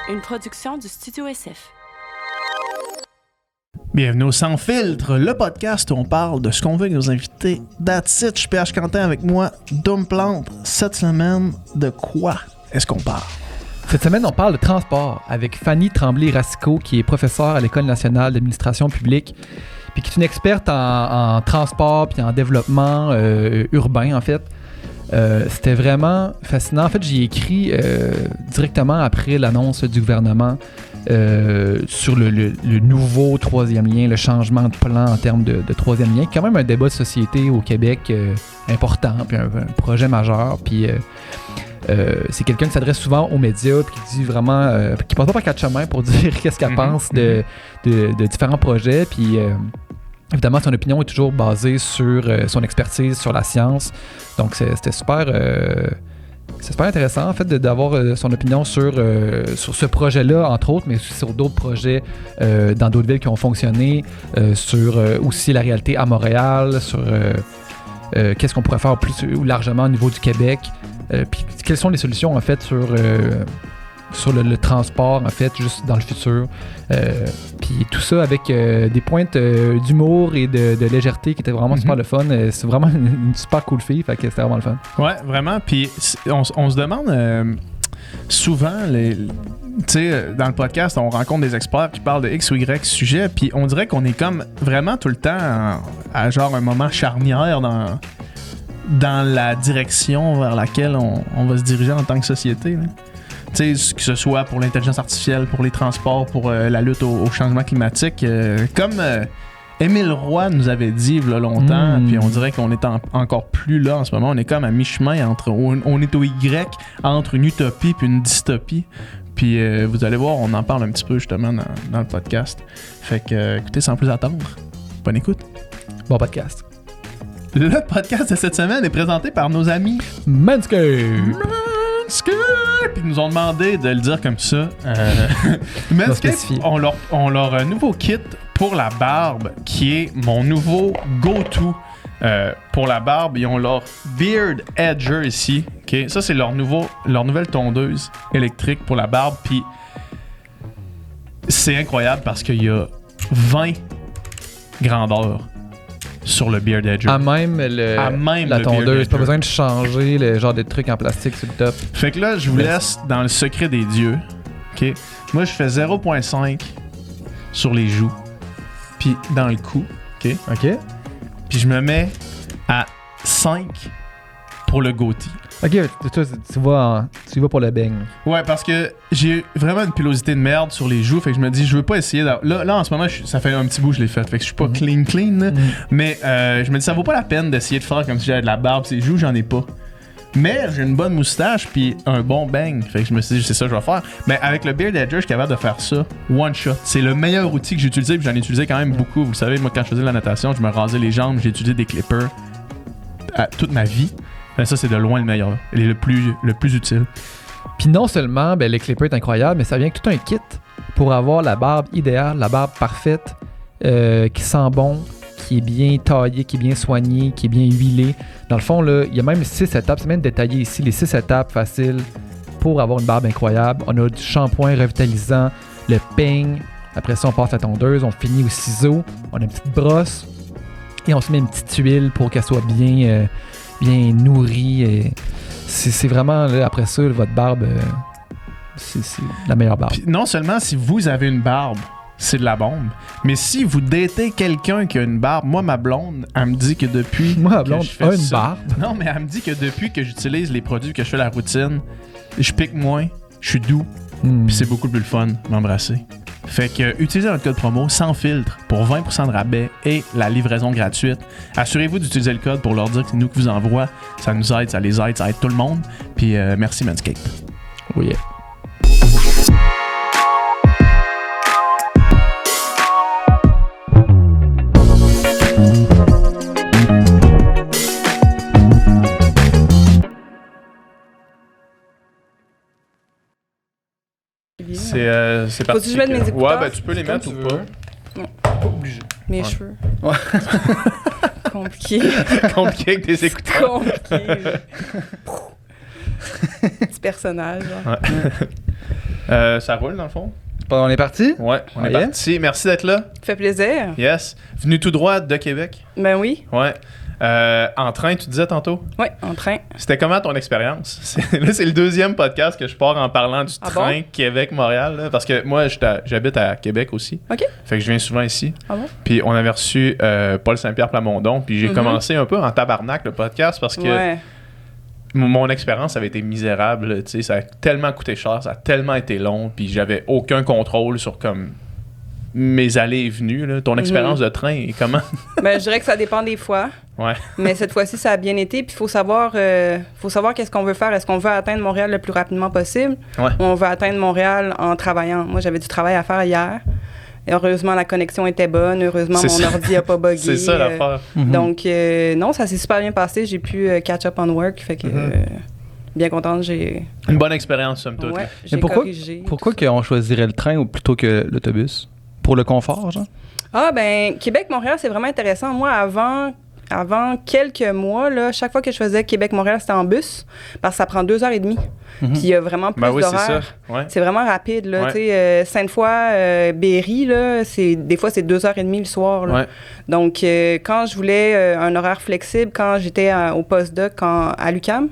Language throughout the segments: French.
une production du Studio SF. Bienvenue au Sans Filtre, le podcast où on parle de ce qu'on veut avec nos invités. That's it, je suis PH Quentin avec moi, Dom Plante. Cette semaine, de quoi est-ce qu'on parle? Cette semaine, on parle de transport avec Fanny Tremblay-Racicot, qui est professeure à l'École nationale d'administration publique, puis qui est une experte en transport puis en développement urbain, en fait. C'était vraiment fascinant. En fait, j'y ai écrit directement après l'annonce du gouvernement sur le nouveau troisième lien, le changement de plan en termes de troisième lien. Quand même un débat de société au Québec important, puis un projet majeur. Puis c'est quelqu'un qui s'adresse souvent aux médias, puis qui dit vraiment, qui passe pas par quatre chemins pour dire qu'est-ce qu'elle pense de différents projets. Puis évidemment, son opinion est toujours basée sur son expertise, sur la science. Donc, c'était super intéressant, en fait, d'avoir son opinion sur ce projet-là, entre autres, mais aussi sur d'autres projets dans d'autres villes qui ont fonctionné, sur aussi la réalité à Montréal, sur qu'est-ce qu'on pourrait faire plus largement au niveau du Québec, puis quelles sont les solutions, en fait, sur le transport, en fait, juste dans le futur. Puis tout ça avec des pointes d'humour et de légèreté qui étaient vraiment super le fun. C'est vraiment une super cool fille, fait que c'était vraiment le fun. Ouais, vraiment. Puis on se demande souvent, tu sais, dans le podcast, on rencontre des experts qui parlent de X ou Y sujet, puis on dirait qu'on est comme vraiment tout le temps à genre un moment charnière dans la direction vers laquelle on va se diriger en tant que société, là. Que ce soit pour l'intelligence artificielle, pour les transports, pour la lutte au changement climatique. Comme Émile Roy nous avait dit il y a longtemps, puis on dirait qu'on est encore plus là en ce moment. On est comme à mi-chemin on est au Y entre une utopie puis une dystopie. Puis vous allez voir, on en parle un petit peu justement dans le podcast. Fait que écoutez, sans plus attendre, bonne écoute. Bon podcast. Le podcast de cette semaine est présenté par nos amis Manscaped. Puis ils nous ont demandé de le dire comme ça. Manscaped ont leur nouveau kit pour la barbe qui est mon nouveau go-to pour la barbe. Ils ont leur Beard Edger ici. Okay? Ça, c'est leur nouvelle tondeuse électrique pour la barbe. Puis c'est incroyable parce qu'il y a 20 grandeurs sur le Beard Edger. À même la tondeuse. Pas besoin de changer le genre de trucs en plastique sur le top. Fait que là, je vous laisse dans le secret des dieux. OK? Moi, je fais 0.5 sur les joues. Puis dans le cou. OK? Puis je me mets à 5 pour le goatee. Ok, toi, tu vas pour le beigne. Ouais, parce que j'ai vraiment une pilosité de merde sur les joues. Fait que je me dis, je veux pas essayer. Là en ce moment, ça fait un petit bout que je l'ai fait. Fait que je suis pas clean. Là. Mais je me dis, ça vaut pas la peine d'essayer de faire comme si j'avais de la barbe. Ces joues, j'en ai pas. Mais j'ai une bonne moustache puis un bon bang. Fait que je me suis dit, c'est ça que je vais faire. Mais avec le Beard Edger, je suis capable de faire ça one shot. C'est le meilleur outil que j'ai utilisé. Puis j'en ai utilisé quand même beaucoup. Vous le savez, moi, quand je faisais de la natation, je me rasais les jambes. J'ai utilisé des clippers toute ma vie. Ben ça, c'est de loin le meilleur. Et le plus utile. Puis non seulement, les clippers est incroyable, mais ça vient avec tout un kit pour avoir la barbe idéale, la barbe parfaite, qui sent bon, qui est bien taillée, qui est bien soignée, qui est bien huilée. Dans le fond, là, il y a même 6 étapes. C'est même détaillé ici, les 6 étapes faciles pour avoir une barbe incroyable. On a du shampoing revitalisant, le peigne. Après ça, on passe la tondeuse, on finit au ciseau. On a une petite brosse et on se met une petite huile pour qu'elle soit bien nourrie. Et c'est vraiment, là, après ça, votre barbe, c'est la meilleure barbe. Puis non seulement si vous avez une barbe, c'est de la bombe, mais si vous datez quelqu'un qui a une barbe, moi, ma blonde, elle me dit que depuis moi, ma blonde que je fais a une ça, barbe. Non, mais elle me dit que depuis que j'utilise les produits, que je fais la routine, je pique moins, je suis doux, puis c'est beaucoup plus le fun m'embrasser. Fait que utilisez notre code promo sans filtre pour 20% de rabais et la livraison gratuite. Assurez-vous d'utiliser le code pour leur dire que c'est nous qui vous envoie. Ça nous aide, ça les aide, ça aide tout le monde. Puis merci Manscaped. Oui. Yeah. C'est parti. Faut-tu que je mette mes écouteurs? Ouais, ben tu peux les mettre ou pas. Non. Pas obligé. Mes cheveux. Ouais. Compliqué. Compliqué avec tes écouteurs. Compliqué. Petit personnage. Ouais. Ça roule, dans le fond? Bon, on est parti? Ouais, on est Yeah. parti. Merci d'être là. Ça fait plaisir. Yes. Venu tout droit de Québec. Ben oui. Ouais. En train, tu disais tantôt? Oui, en train. C'était comment ton expérience? Là, c'est le deuxième podcast que je pars en parlant du Ah train bon? Québec-Montréal. Là, parce que moi, j'habite à Québec aussi. OK. Fait que je viens souvent ici. Ah bon? Puis on avait reçu Paul Saint-Pierre Plamondon. Puis j'ai Mhm. commencé un peu en tabarnak le podcast parce que Ouais. mon expérience avait été misérable. Là, tu sais, ça a tellement coûté cher, ça a tellement été long. Puis j'avais aucun contrôle sur comme mes allées et venues. Là. Ton expérience de train est comment? Ben, je dirais que ça dépend des fois. Ouais. Mais cette fois-ci, ça a bien été. Puis il faut savoir qu'est-ce qu'on veut faire. Est-ce qu'on veut atteindre Montréal le plus rapidement possible? Ouais. Ou on veut atteindre Montréal en travaillant? Moi, j'avais du travail à faire hier. Et heureusement, la connexion était bonne. Heureusement, C'est mon ça. ordi n'a pas buggé. C'est ça l'affaire. Mhm. Donc, non, ça s'est super bien passé. J'ai pu catch up on work. Fait que, bien contente, j'ai... Une bonne expérience, somme toute. Ouais, là. j'ai pourquoi- corrigé. Pourquoi qu'on choisirait le train ou plutôt que l'autobus? Pour le confort, genre? Ah, ben, Québec-Montréal, c'est vraiment intéressant. Moi, avant quelques mois, là, chaque fois que je faisais Québec-Montréal, c'était en bus, parce que ça prend 2h30. Mhm. Puis il y a vraiment plus Ben oui, c'est d'horaires. ça. Ouais. C'est vraiment rapide, là. Ouais. Tu sais, Sainte-Foy, Berry, là, des fois, c'est 2h30 le soir, là. Ouais. Donc, quand je voulais un horaire flexible, quand j'étais au postdoc à l'UQAM,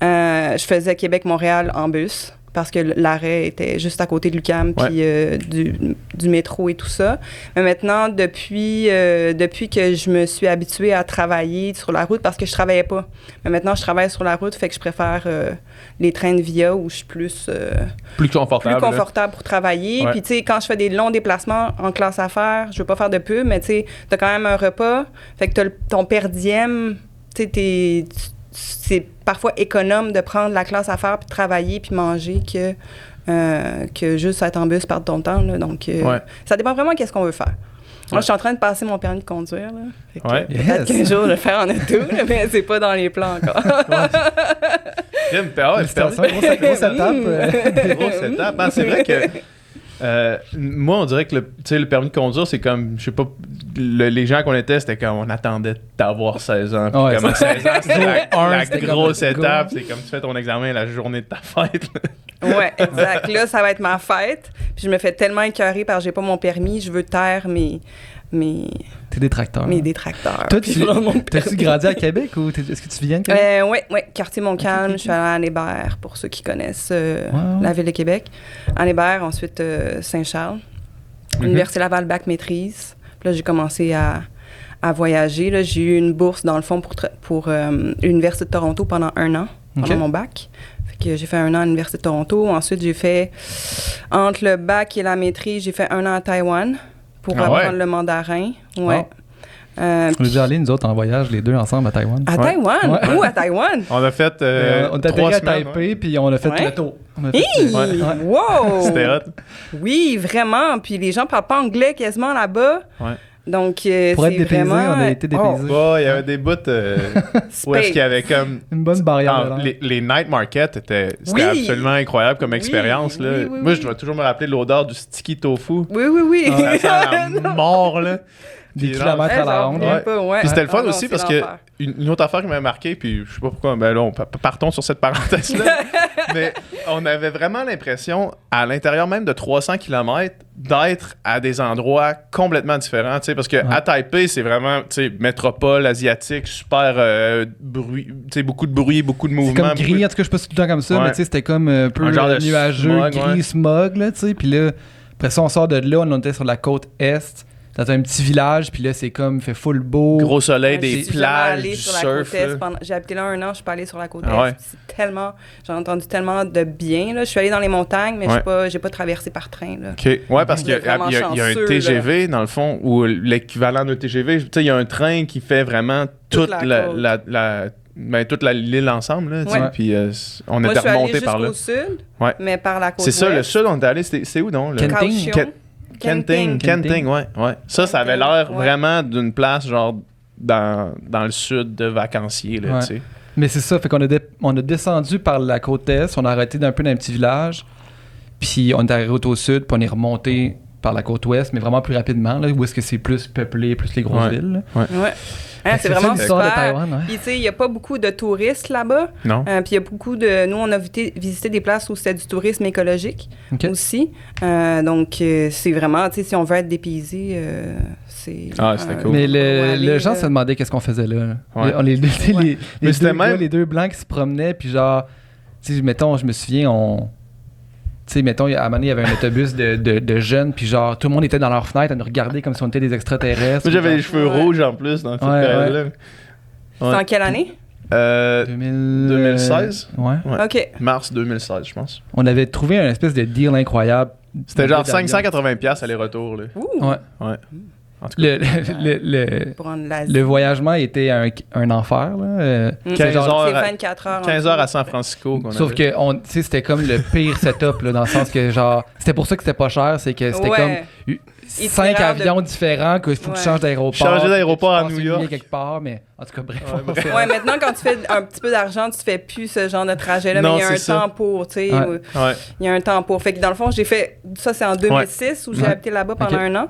je faisais Québec-Montréal en bus parce que l'arrêt était juste à côté de l'UQAM puis du métro et tout ça. Mais maintenant, depuis que je me suis habituée à travailler sur la route, parce que je travaillais pas. Mais maintenant, je travaille sur la route, fait que je préfère les trains de Via où je suis plus Plus confortable. pour travailler. Ouais. Puis, tu sais, quand je fais des longs déplacements en classe affaires, je veux pas faire de pub, mais tu sais, t'as quand même un repas. Fait que t'as ton per diem, tu sais, c'est parfois économe de prendre la classe affaires puis de travailler puis manger que juste être en bus perdre ton temps. Là. Donc, ça dépend vraiment qu'est-ce qu'on veut faire. Moi, je suis en train de passer mon permis de conduire. Là. Fait que, Ouais. peut-être qu'un jour, je vais le faire en auto, là, mais c'est pas dans les plans encore. Félicitations, gros setup. Gros setup. Ah, c'est vrai que moi, on dirait que le permis de conduire, c'est comme, je sais pas, les gens qu'on était, c'était comme on attendait d'avoir 16 ans. Puis Ouais, comme à 16 ans, c'était la c'était comme grosse let's go. étape. C'est comme tu fais ton examen la journée de ta fête. là. Ouais, exact. Là, ça va être ma fête. Puis je me fais tellement écœurer parce que j'ai pas mon permis. Je veux taire mes T'es détracteur. détracteurs. Toi, Puis prendre mon t'as-tu grandi à Québec ou est-ce que tu viens de Québec? Oui, quartier Montcalm. Je suis allée à Anne-Hébert, pour ceux qui connaissent Wow. la ville de Québec. Anne-Hébert, ensuite Saint-Charles. Université Laval, bac maîtrise. Puis là, j'ai commencé à voyager. Là, j'ai eu une bourse, dans le fond, pour l'Université de Toronto pendant 1 an, pendant Ok. mon bac. Fait que j'ai fait 1 an à l'Université de Toronto. Ensuite, j'ai fait, entre le bac et la maîtrise, j'ai fait 1 an à Taïwan pour Ah ouais? apprendre le mandarin. Ouais. On est déjà allés, nous autres, en voyage, les deux ensemble à Taïwan. À Ouais. Taïwan? Ouais. Où à Taïwan? On a fait On est 3 atterri à semaines. Taipei, puis on a fait Ouais. le tour. On a fait, Hi! ouais. Wow! C'était hot. Oui, vraiment. Puis les gens parlent pas anglais quasiment là-bas. Ouais. Donc, Pour c'est être dépaysé, vraiment... on a été dépaysé. Ouais, il y avait des bouts où est-ce qu'il y avait comme. Une bonne barrière de langue. Les night markets c'était Oui. absolument incroyable comme expérience. Là. oui, oui, Moi, oui. je dois toujours me rappeler de l'odeur du sticky tofu. Oui, oui, oui. Ça sent la mort, là. Des Puis, kilomètres à la j'en ronde. reviens Ouais. pas, ouais. Puis c'était le fun Ah non, aussi c'est parce que l'enfer. une autre affaire qui m'a marqué, puis je sais pas pourquoi, ben là, partons sur cette parenthèse-là, mais on avait vraiment l'impression, à l'intérieur même de 300 km, d'être à des endroits complètement différents, tu sais, parce que à Taipei, c'est vraiment, tu sais, métropole asiatique, super bruit, tu sais, beaucoup de bruit, beaucoup de C'est mouvements. comme gris, en tout cas, je sais pas si c'est tout le temps comme ça, Ouais. mais tu sais, c'était comme un peu Un genre de nuageux, smog, gris, ouais. smog, là, tu sais. Puis là, après ça, on sort de là, on était sur la côte est, dans un petit village, puis là, c'est comme, il fait full beau. Gros soleil, Je des suis jamais plages, allée du sur la surf. côte est là. j'ai habité là 1 an, je suis pas allée sur la côte Ah ouais? est. C'est tellement... J'ai entendu tellement de bien, là. Je suis allée dans les montagnes, mais j'ai pas traversé par train, là. OK. Ouais, parce qu'il y, Vous êtes vraiment il y a un chanceux, TGV, dans le fond, ou l'équivalent d'un TGV. Tu sais, il y a un train qui fait vraiment toute toute l'île ensemble, là, tu sais, Ouais. puis on Moi, je était suis allée remonté par là. jusqu'au sud, Ouais. mais par la côte C'est ça, le ouest. sud, on est allé, c'est où donc? Kenting. Kaohsiung. Kenting, ouais. Ça avait l'air Ouais. vraiment d'une place, genre, dans le sud de vacanciers, là, Ouais. tu sais. Mais c'est ça, fait qu'on on a descendu par la côte est, on a arrêté d'un peu dans un petit village, puis on est arrivé au sud, puis on est remonté par la côte ouest, mais vraiment plus rapidement, là, où est-ce que c'est plus peuplé, plus les grosses villes. Ouais. C'est vraiment l'histoire super. de Taïwan, ouais. Puis, tu sais, il n'y a pas beaucoup de touristes là-bas. Non. Puis, il y a beaucoup de... Nous, on a visité des places où c'était du tourisme écologique aussi. Donc, c'est vraiment, tu sais, si on veut être dépaysé, c'est... C'était cool. Mais le gens se demandaient qu'est-ce qu'on faisait là. Ouais. Les deux blancs qui se promenaient, puis genre, tu sais, mettons, je me souviens, tu sais, mettons, à un moment donné, il y avait un autobus de jeunes, puis genre, tout le monde était dans leur fenêtre à nous regarder comme si on était des extraterrestres. Moi, j'avais les cheveux rouges en plus dans cette période-là. C'est en quelle année? 2016. Ouais. OK. Mars 2016, je pense. On avait trouvé un espèce de deal incroyable. C'était genre 580$ aller-retour. Là. Ouais. En tout cas. Le voyagement était un enfer. Là. 15 heures, c'est 24 heures. 15 heures à San Francisco. Sauf que c'était comme le pire setup, là, dans le sens que genre c'était pour ça que c'était pas cher, c'est que c'était comme 5 avions différents, qu'il faut que tu changes d'aéroport. Changer d'aéroport à New York. Quelque part, mais en tout cas, bref. Maintenant, quand tu fais un petit peu d'argent, tu fais plus ce genre de trajet-là, mais il y a un temps pour, tu sais. Il y a un temps pour. Fait que dans le fond, j'ai fait. Ça, c'est en 2006 où j'ai habité là-bas pendant un an.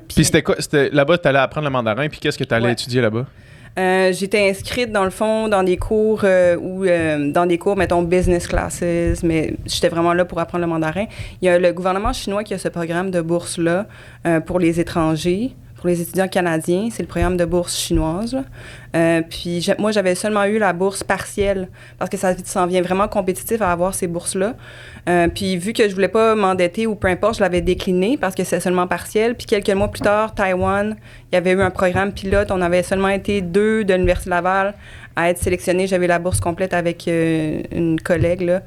Puis c'était quoi? Là-bas, tu allais apprendre le mandarin, puis qu'est-ce que tu allais étudier là-bas? J'étais inscrite, dans le fond, dans des cours dans des cours, mettons, business classes, mais j'étais vraiment là pour apprendre le mandarin. Il y a le gouvernement chinois qui a ce programme de bourse-là pour les étrangers, pour les étudiants canadiens. C'est le programme de bourse chinoise. Puis moi, j'avais seulement eu la bourse partielle parce que ça s'en vient vraiment compétitif à avoir ces bourses-là. Puis vu que je voulais pas m'endetter ou peu importe, je l'avais décliné parce que c'est seulement partiel. Puis quelques mois plus tard, Taïwan, il y avait eu un programme pilote. On avait seulement été 2 de l'Université Laval à être sélectionnés. J'avais la bourse complète avec une collègue, là.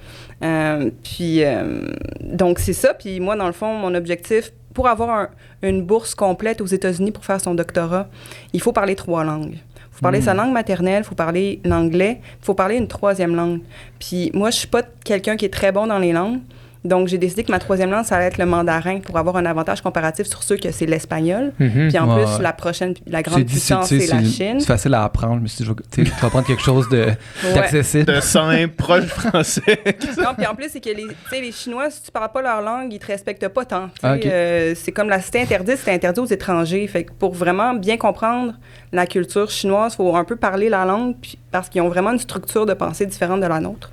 Donc, c'est ça. Puis moi, dans le fond, mon objectif, pour avoir une bourse complète aux États-Unis pour faire son doctorat, il faut parler 3 langues. Il faut parler sa langue maternelle, il faut parler l'anglais, il faut parler une 3e langue. Puis moi, je suis pas quelqu'un qui est très bon dans les langues. Donc, j'ai décidé que ma 3e langue, ça allait être le mandarin pour avoir un avantage comparatif sur ceux que c'est l'espagnol. Puis en plus, la grande puissance, c'est la Chine. C'est facile à apprendre. Je me suis dit, tu vas prendre quelque chose d'accessible. De simple, proche français. Non, puis en plus, c'est que les Chinois, si tu parles pas leur langue, ils te respectent pas tant. C'est comme c'était interdit aux étrangers. Fait que pour vraiment bien comprendre la culture chinoise, il faut un peu parler la langue parce qu'ils ont vraiment une structure de pensée différente de la nôtre.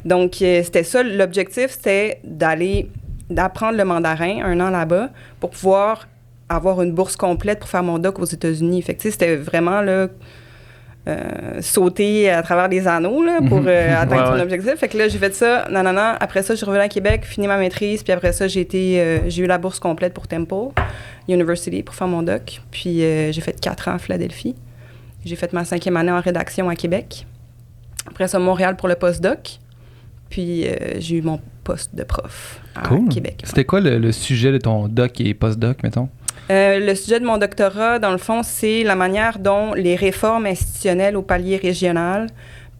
Donc, c'était ça. L'objectif, c'était d'apprendre le mandarin 1 an là-bas pour pouvoir avoir une bourse complète pour faire mon doc aux États-Unis. Fait que, c'était vraiment là, sauter à travers les anneaux là, pour atteindre son objectif. Fait que là, j'ai fait ça. Non. Après ça, je suis revenue à Québec, fini ma maîtrise. Puis après ça, j'ai eu la bourse complète pour Temple University pour faire mon doc. Puis j'ai fait 4 ans à Philadelphie. J'ai fait ma 5e année en rédaction à Québec. Après ça, Montréal pour le postdoc. Puis j'ai eu mon poste de prof à Québec. C'était quoi le sujet de ton doc et post-doc, mettons? Le sujet de mon doctorat, dans le fond, c'est la manière dont les réformes institutionnelles au palier régional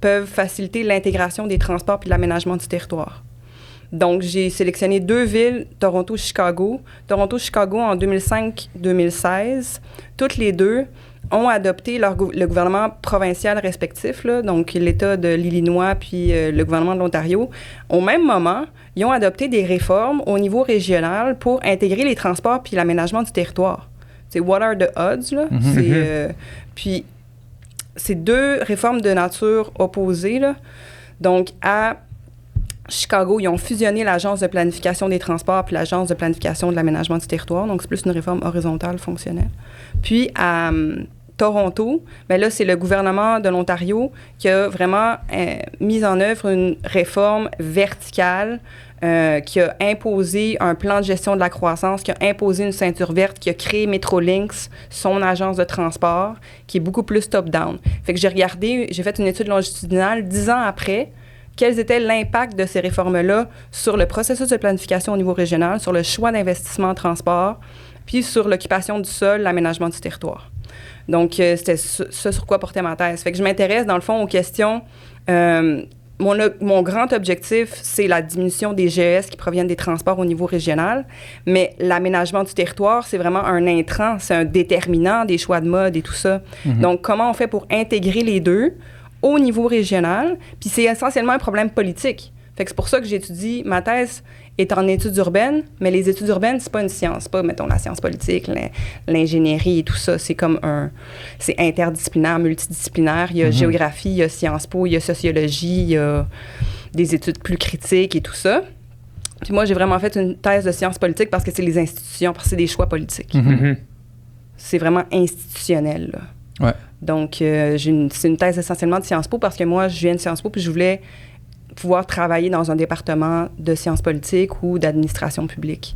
peuvent faciliter l'intégration des transports puis l'aménagement du territoire. Donc, j'ai sélectionné 2 villes, Toronto-Chicago. Toronto-Chicago, en 2005-2016, toutes les 2 ont adopté le gouvernement provincial respectif, là, donc l'État de l'Illinois puis le gouvernement de l'Ontario. Au même moment, ils ont adopté des réformes au niveau régional pour intégrer les transports puis l'aménagement du territoire. C'est what are the odds, là? Puis, c'est 2 réformes de nature opposée, là. Donc, à Chicago, ils ont fusionné l'Agence de planification des transports puis l'Agence de planification de l'aménagement du territoire. Donc, c'est plus une réforme horizontale fonctionnelle. Puis, à Toronto, bien là, c'est le gouvernement de l'Ontario qui a vraiment mis en œuvre une réforme verticale qui a imposé un plan de gestion de la croissance, qui a imposé une ceinture verte, qui a créé Metrolinx, son agence de transport, qui est beaucoup plus top-down. Fait que j'ai fait une étude longitudinale 10 ans après, quels étaient l'impact de ces réformes-là sur le processus de planification au niveau régional, sur le choix d'investissement en transport, puis sur l'occupation du sol, l'aménagement du territoire. Donc, c'était ça sur quoi portait ma thèse. Fait que je m'intéresse, dans le fond, aux questions. Mon grand objectif, c'est la diminution des GES qui proviennent des transports au niveau régional, mais l'aménagement du territoire, c'est vraiment un intrant, c'est un déterminant des choix de mode et tout ça. Donc, comment on fait pour intégrer les 2 au niveau régional? Puis c'est essentiellement un problème politique. Fait que c'est pour ça que j'étudie, ma thèse est en études urbaines, mais les études urbaines, c'est pas une science, c'est pas, mettons, la science politique, l'ingénierie et tout ça. C'est comme c'est interdisciplinaire, multidisciplinaire. Il y a géographie, il y a Sciences Po, il y a sociologie, il y a des études plus critiques et tout ça. Puis moi, j'ai vraiment fait une thèse de sciences politiques parce que c'est les institutions, parce que c'est des choix politiques. C'est vraiment institutionnel, là. Ouais. Donc, c'est une thèse essentiellement de Sciences Po parce que moi, je viens de Sciences Po puis je voulais pouvoir travailler dans un département de sciences politiques ou d'administration publique.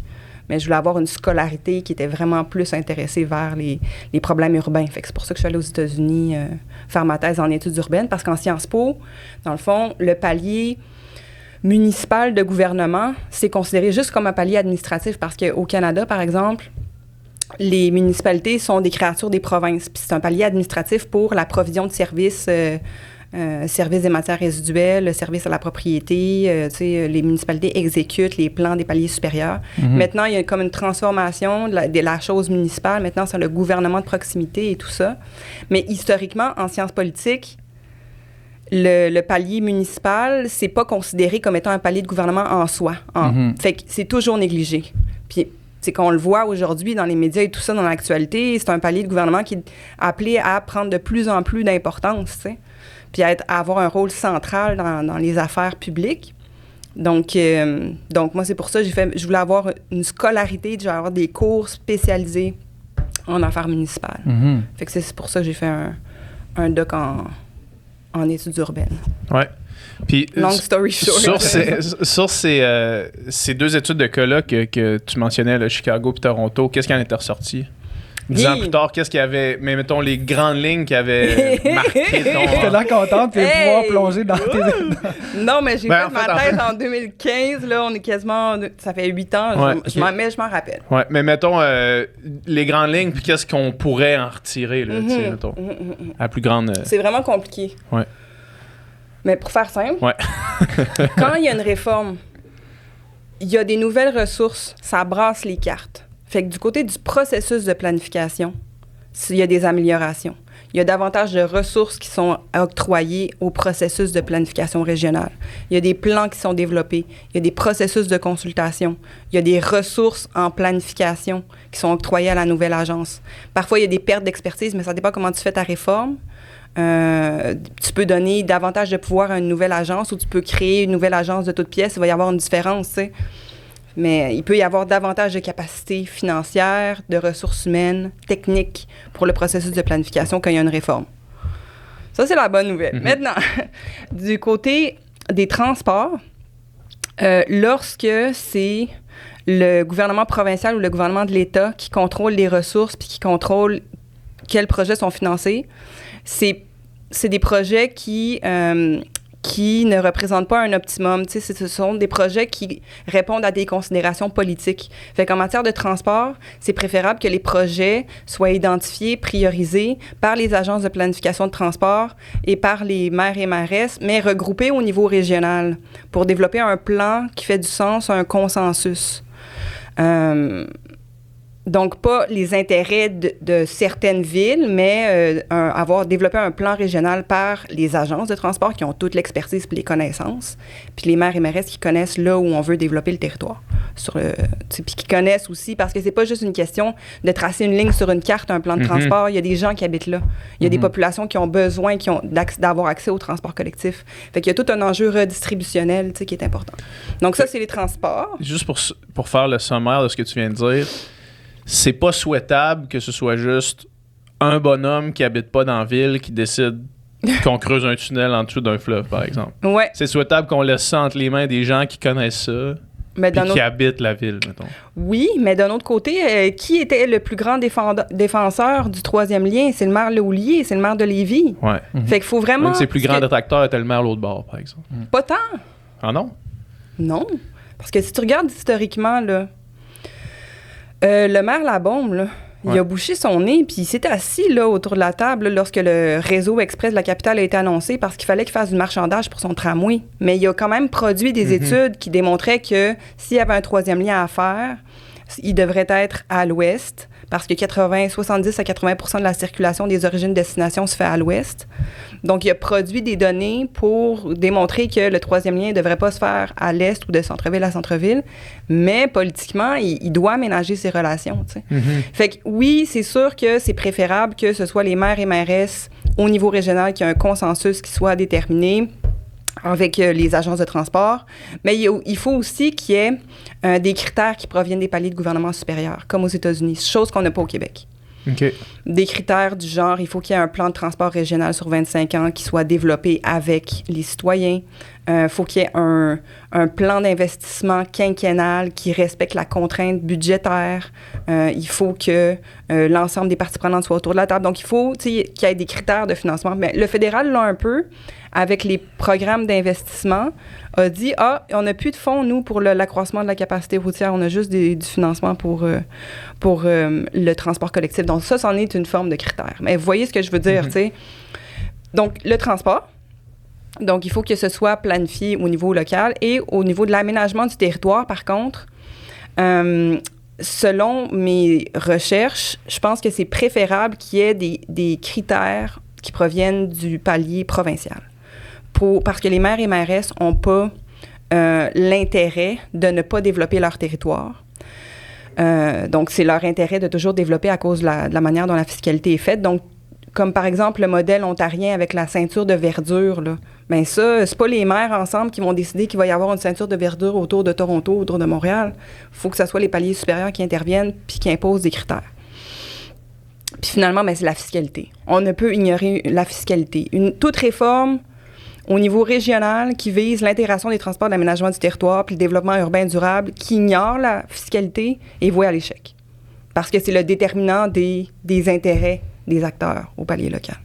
Mais je voulais avoir une scolarité qui était vraiment plus intéressée vers les problèmes urbains. Fait que c'est pour ça que je suis allée aux États-Unis faire ma thèse en études urbaines, parce qu'en Sciences Po, dans le fond, le palier municipal de gouvernement, c'est considéré juste comme un palier administratif, parce qu'au Canada, par exemple, les municipalités sont des créatures des provinces. Puis c'est un palier administratif pour la provision de services, services des matières résiduelles, services à la propriété. Les municipalités exécutent les plans des paliers supérieurs. Maintenant, il y a comme une transformation de la chose municipale. Maintenant, c'est le gouvernement de proximité et tout ça. Mais historiquement, en sciences politiques, le palier municipal, c'est pas considéré comme étant un palier de gouvernement en soi. Fait que c'est toujours négligé. Puis c'est qu'on le voit aujourd'hui dans les médias et tout ça, dans l'actualité, c'est un palier de gouvernement qui est appelé à prendre de plus en plus d'importance, tu sais, puis à avoir un rôle central dans les affaires publiques. Donc moi, c'est pour ça que je voulais avoir une scolarité, je voulais avoir des cours spécialisés en affaires municipales. Fait que c'est pour ça que j'ai fait un doc en études urbaines. Ouais. Puis, long story short. Sur ces deux études de coloc que tu mentionnais, là, Chicago et Toronto, qu'est-ce qui en était ressorti? 10 ans plus tard, qu'est-ce qu'il y avait, mais mettons, les grandes lignes qui avaient marqué ton... J'étais là contente de pouvoir plonger dans tes... Non, mais j'ai fait ma thèse en 2015, là, on est quasiment... Ça fait 8 ans, ouais, je m'en rappelle. Ouais, mais mettons, les grandes lignes, puis qu'est-ce qu'on pourrait en retirer, là, tu sais, mettons, à la plus grande... C'est vraiment compliqué. Ouais. Mais pour faire simple, ouais. Quand il y a une réforme, il y a des nouvelles ressources, ça brasse les cartes. Fait que du côté du processus de planification, il y a des améliorations. Il y a davantage de ressources qui sont octroyées au processus de planification régionale. Il y a des plans qui sont développés. Il y a des processus de consultation. Il y a des ressources en planification qui sont octroyées à la nouvelle agence. Parfois, il y a des pertes d'expertise, mais ça dépend comment tu fais ta réforme. Tu peux donner davantage de pouvoir à une nouvelle agence ou tu peux créer une nouvelle agence de toutes pièces. Il va y avoir une différence, tu sais. Mais il peut y avoir davantage de capacités financières, de ressources humaines, techniques pour le processus de planification quand il y a une réforme. Ça, c'est la bonne nouvelle. Maintenant, du côté des transports, lorsque c'est le gouvernement provincial ou le gouvernement de l'État qui contrôle les ressources puis qui contrôle quels projets sont financés, c'est des projets qui ne représentent pas un optimum. Tu sais, ce sont des projets qui répondent à des considérations politiques. Fait qu'en matière de transport, c'est préférable que les projets soient identifiés, priorisés par les agences de planification de transport et par les maires et mairesses, mais regroupés au niveau régional pour développer un plan qui fait du sens, un consensus. Donc, pas les intérêts de certaines villes, mais avoir développé un plan régional par les agences de transport qui ont toute l'expertise et les connaissances, puis les maires et mairesses qui connaissent là où on veut développer le territoire. Puis qui connaissent aussi, parce que c'est pas juste une question de tracer une ligne sur une carte, un plan de transport. Il y a des gens qui habitent là. Il y a des populations qui ont besoin d'avoir accès au transport collectif. Fait qu'il y a tout un enjeu redistributionnel qui est important. Donc ça, c'est les transports. Juste pour faire le sommaire de ce que tu viens de dire, c'est pas souhaitable que ce soit juste un bonhomme qui habite pas dans la ville qui décide qu'on creuse un tunnel en dessous d'un fleuve, par exemple. Ouais. C'est souhaitable qu'on laisse ça entre les mains des gens qui connaissent ça et qui habitent la ville, mettons. Oui, mais d'un autre côté, qui était le plus grand défenseur du troisième lien? C'est le maire Léoulier, c'est le maire de Lévis. Ouais. Fait qu'il faut vraiment... Même ses plus grands détracteurs étaient le maire l'autre bord, par exemple. Pas tant. Ah non? Non. Parce que si tu regardes historiquement, là, le maire Labaume, là, il a bouché son nez, puis il s'est assis là, autour de la table là, lorsque le réseau express de la capitale a été annoncé parce qu'il fallait qu'il fasse du marchandage pour son tramway. Mais il a quand même produit des études qui démontraient que s'il y avait un troisième lien à faire, il devrait être à l'ouest, parce que 70 à 80% de la circulation des origines-destinations se fait à l'ouest. Donc, il a produit des données pour démontrer que le troisième lien ne devrait pas se faire à l'est ou de centre-ville à centre-ville, mais politiquement, il doit aménager ses relations, tu sais. Fait que oui, c'est sûr que c'est préférable que ce soit les maires et mairesses au niveau régional qui ait un consensus qui soit déterminé avec les agences de transport, mais il faut aussi qu'il y ait des critères qui proviennent des paliers de gouvernement supérieur, comme aux États-Unis, chose qu'on n'a pas au Québec. OK. Des critères du genre, il faut qu'il y ait un plan de transport régional sur 25 ans qui soit développé avec les citoyens. Il faut qu'il y ait un plan d'investissement quinquennal qui respecte la contrainte budgétaire. Il faut que l'ensemble des parties prenantes soient autour de la table. Donc, il faut qu'il y ait des critères de financement. Mais le fédéral l'a un peu avec les programmes d'investissement, a dit « Ah, on n'a plus de fonds, nous, pour l'accroissement de la capacité routière. On a juste du financement pour le transport collectif. » Donc, ça, c'en est une forme de critère. Mais vous voyez ce que je veux dire, tu sais. Donc, le transport. Donc, il faut que ce soit planifié au niveau local et au niveau de l'aménagement du territoire, par contre, selon mes recherches, je pense que c'est préférable qu'il y ait des critères qui proviennent du palier provincial. Parce que les maires et mairesses n'ont pas l'intérêt de ne pas développer leur territoire. Donc, c'est leur intérêt de toujours développer à cause de la manière dont la fiscalité est faite. Donc, comme par exemple le modèle ontarien avec la ceinture de verdure, là, bien ça, c'est pas les maires ensemble qui vont décider qu'il va y avoir une ceinture de verdure autour de Toronto, autour de Montréal. Il faut que ce soit les paliers supérieurs qui interviennent puis qui imposent des critères. Puis finalement, bien, c'est la fiscalité. On ne peut ignorer la fiscalité. Toute réforme au niveau régional qui vise l'intégration des transports, l'aménagement du territoire puis le développement urbain durable, qui ignore la fiscalité, est vouée à l'échec. Parce que c'est le déterminant des intérêts des acteurs au palier local.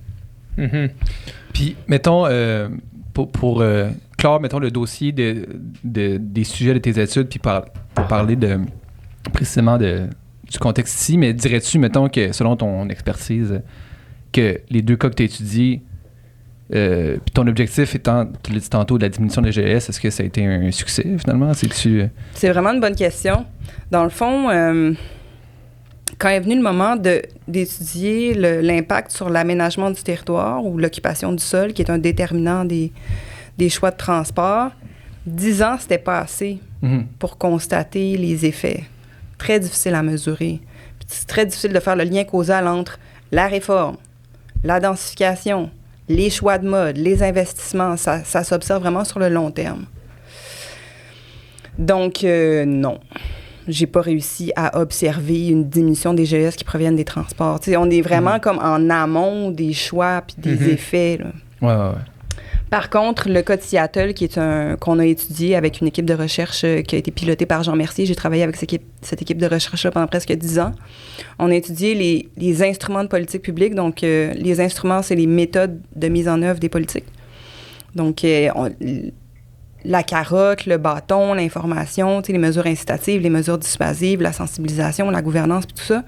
Puis, mettons, pour clore, mettons, le dossier des sujets de tes études, puis pour parler précisément du contexte ici, mais dirais-tu, mettons, que selon ton expertise, que les deux cas que tu as étudiés, puis ton objectif étant, tu l'as dit tantôt, de la diminution des GES, est-ce que ça a été un succès, finalement? C'est vraiment une bonne question. Dans le fond, quand est venu le moment d'étudier l'impact sur l'aménagement du territoire ou l'occupation du sol, qui est un déterminant des choix de transport, 10 ans, c'était pas assez pour constater les effets. Très difficile à mesurer. Puis c'est très difficile de faire le lien causal entre la réforme, la densification, les choix de mode, les investissements. Ça s'observe vraiment sur le long terme. Donc, non. J'ai pas réussi à observer une diminution des GES qui proviennent des transports. T'sais, on est vraiment comme en amont des choix puis des effets. Là. Ouais. Par contre, le cas de Seattle, qu'on a étudié avec une équipe de recherche qui a été pilotée par Jean Mercier, j'ai travaillé avec cette équipe de recherche-là pendant presque 10 ans. On a étudié les instruments de politique publique. Donc, les instruments, c'est les méthodes de mise en œuvre des politiques. Donc, la carotte, le bâton, l'information, les mesures incitatives, les mesures dissuasives, la sensibilisation, la gouvernance, puis tout ça.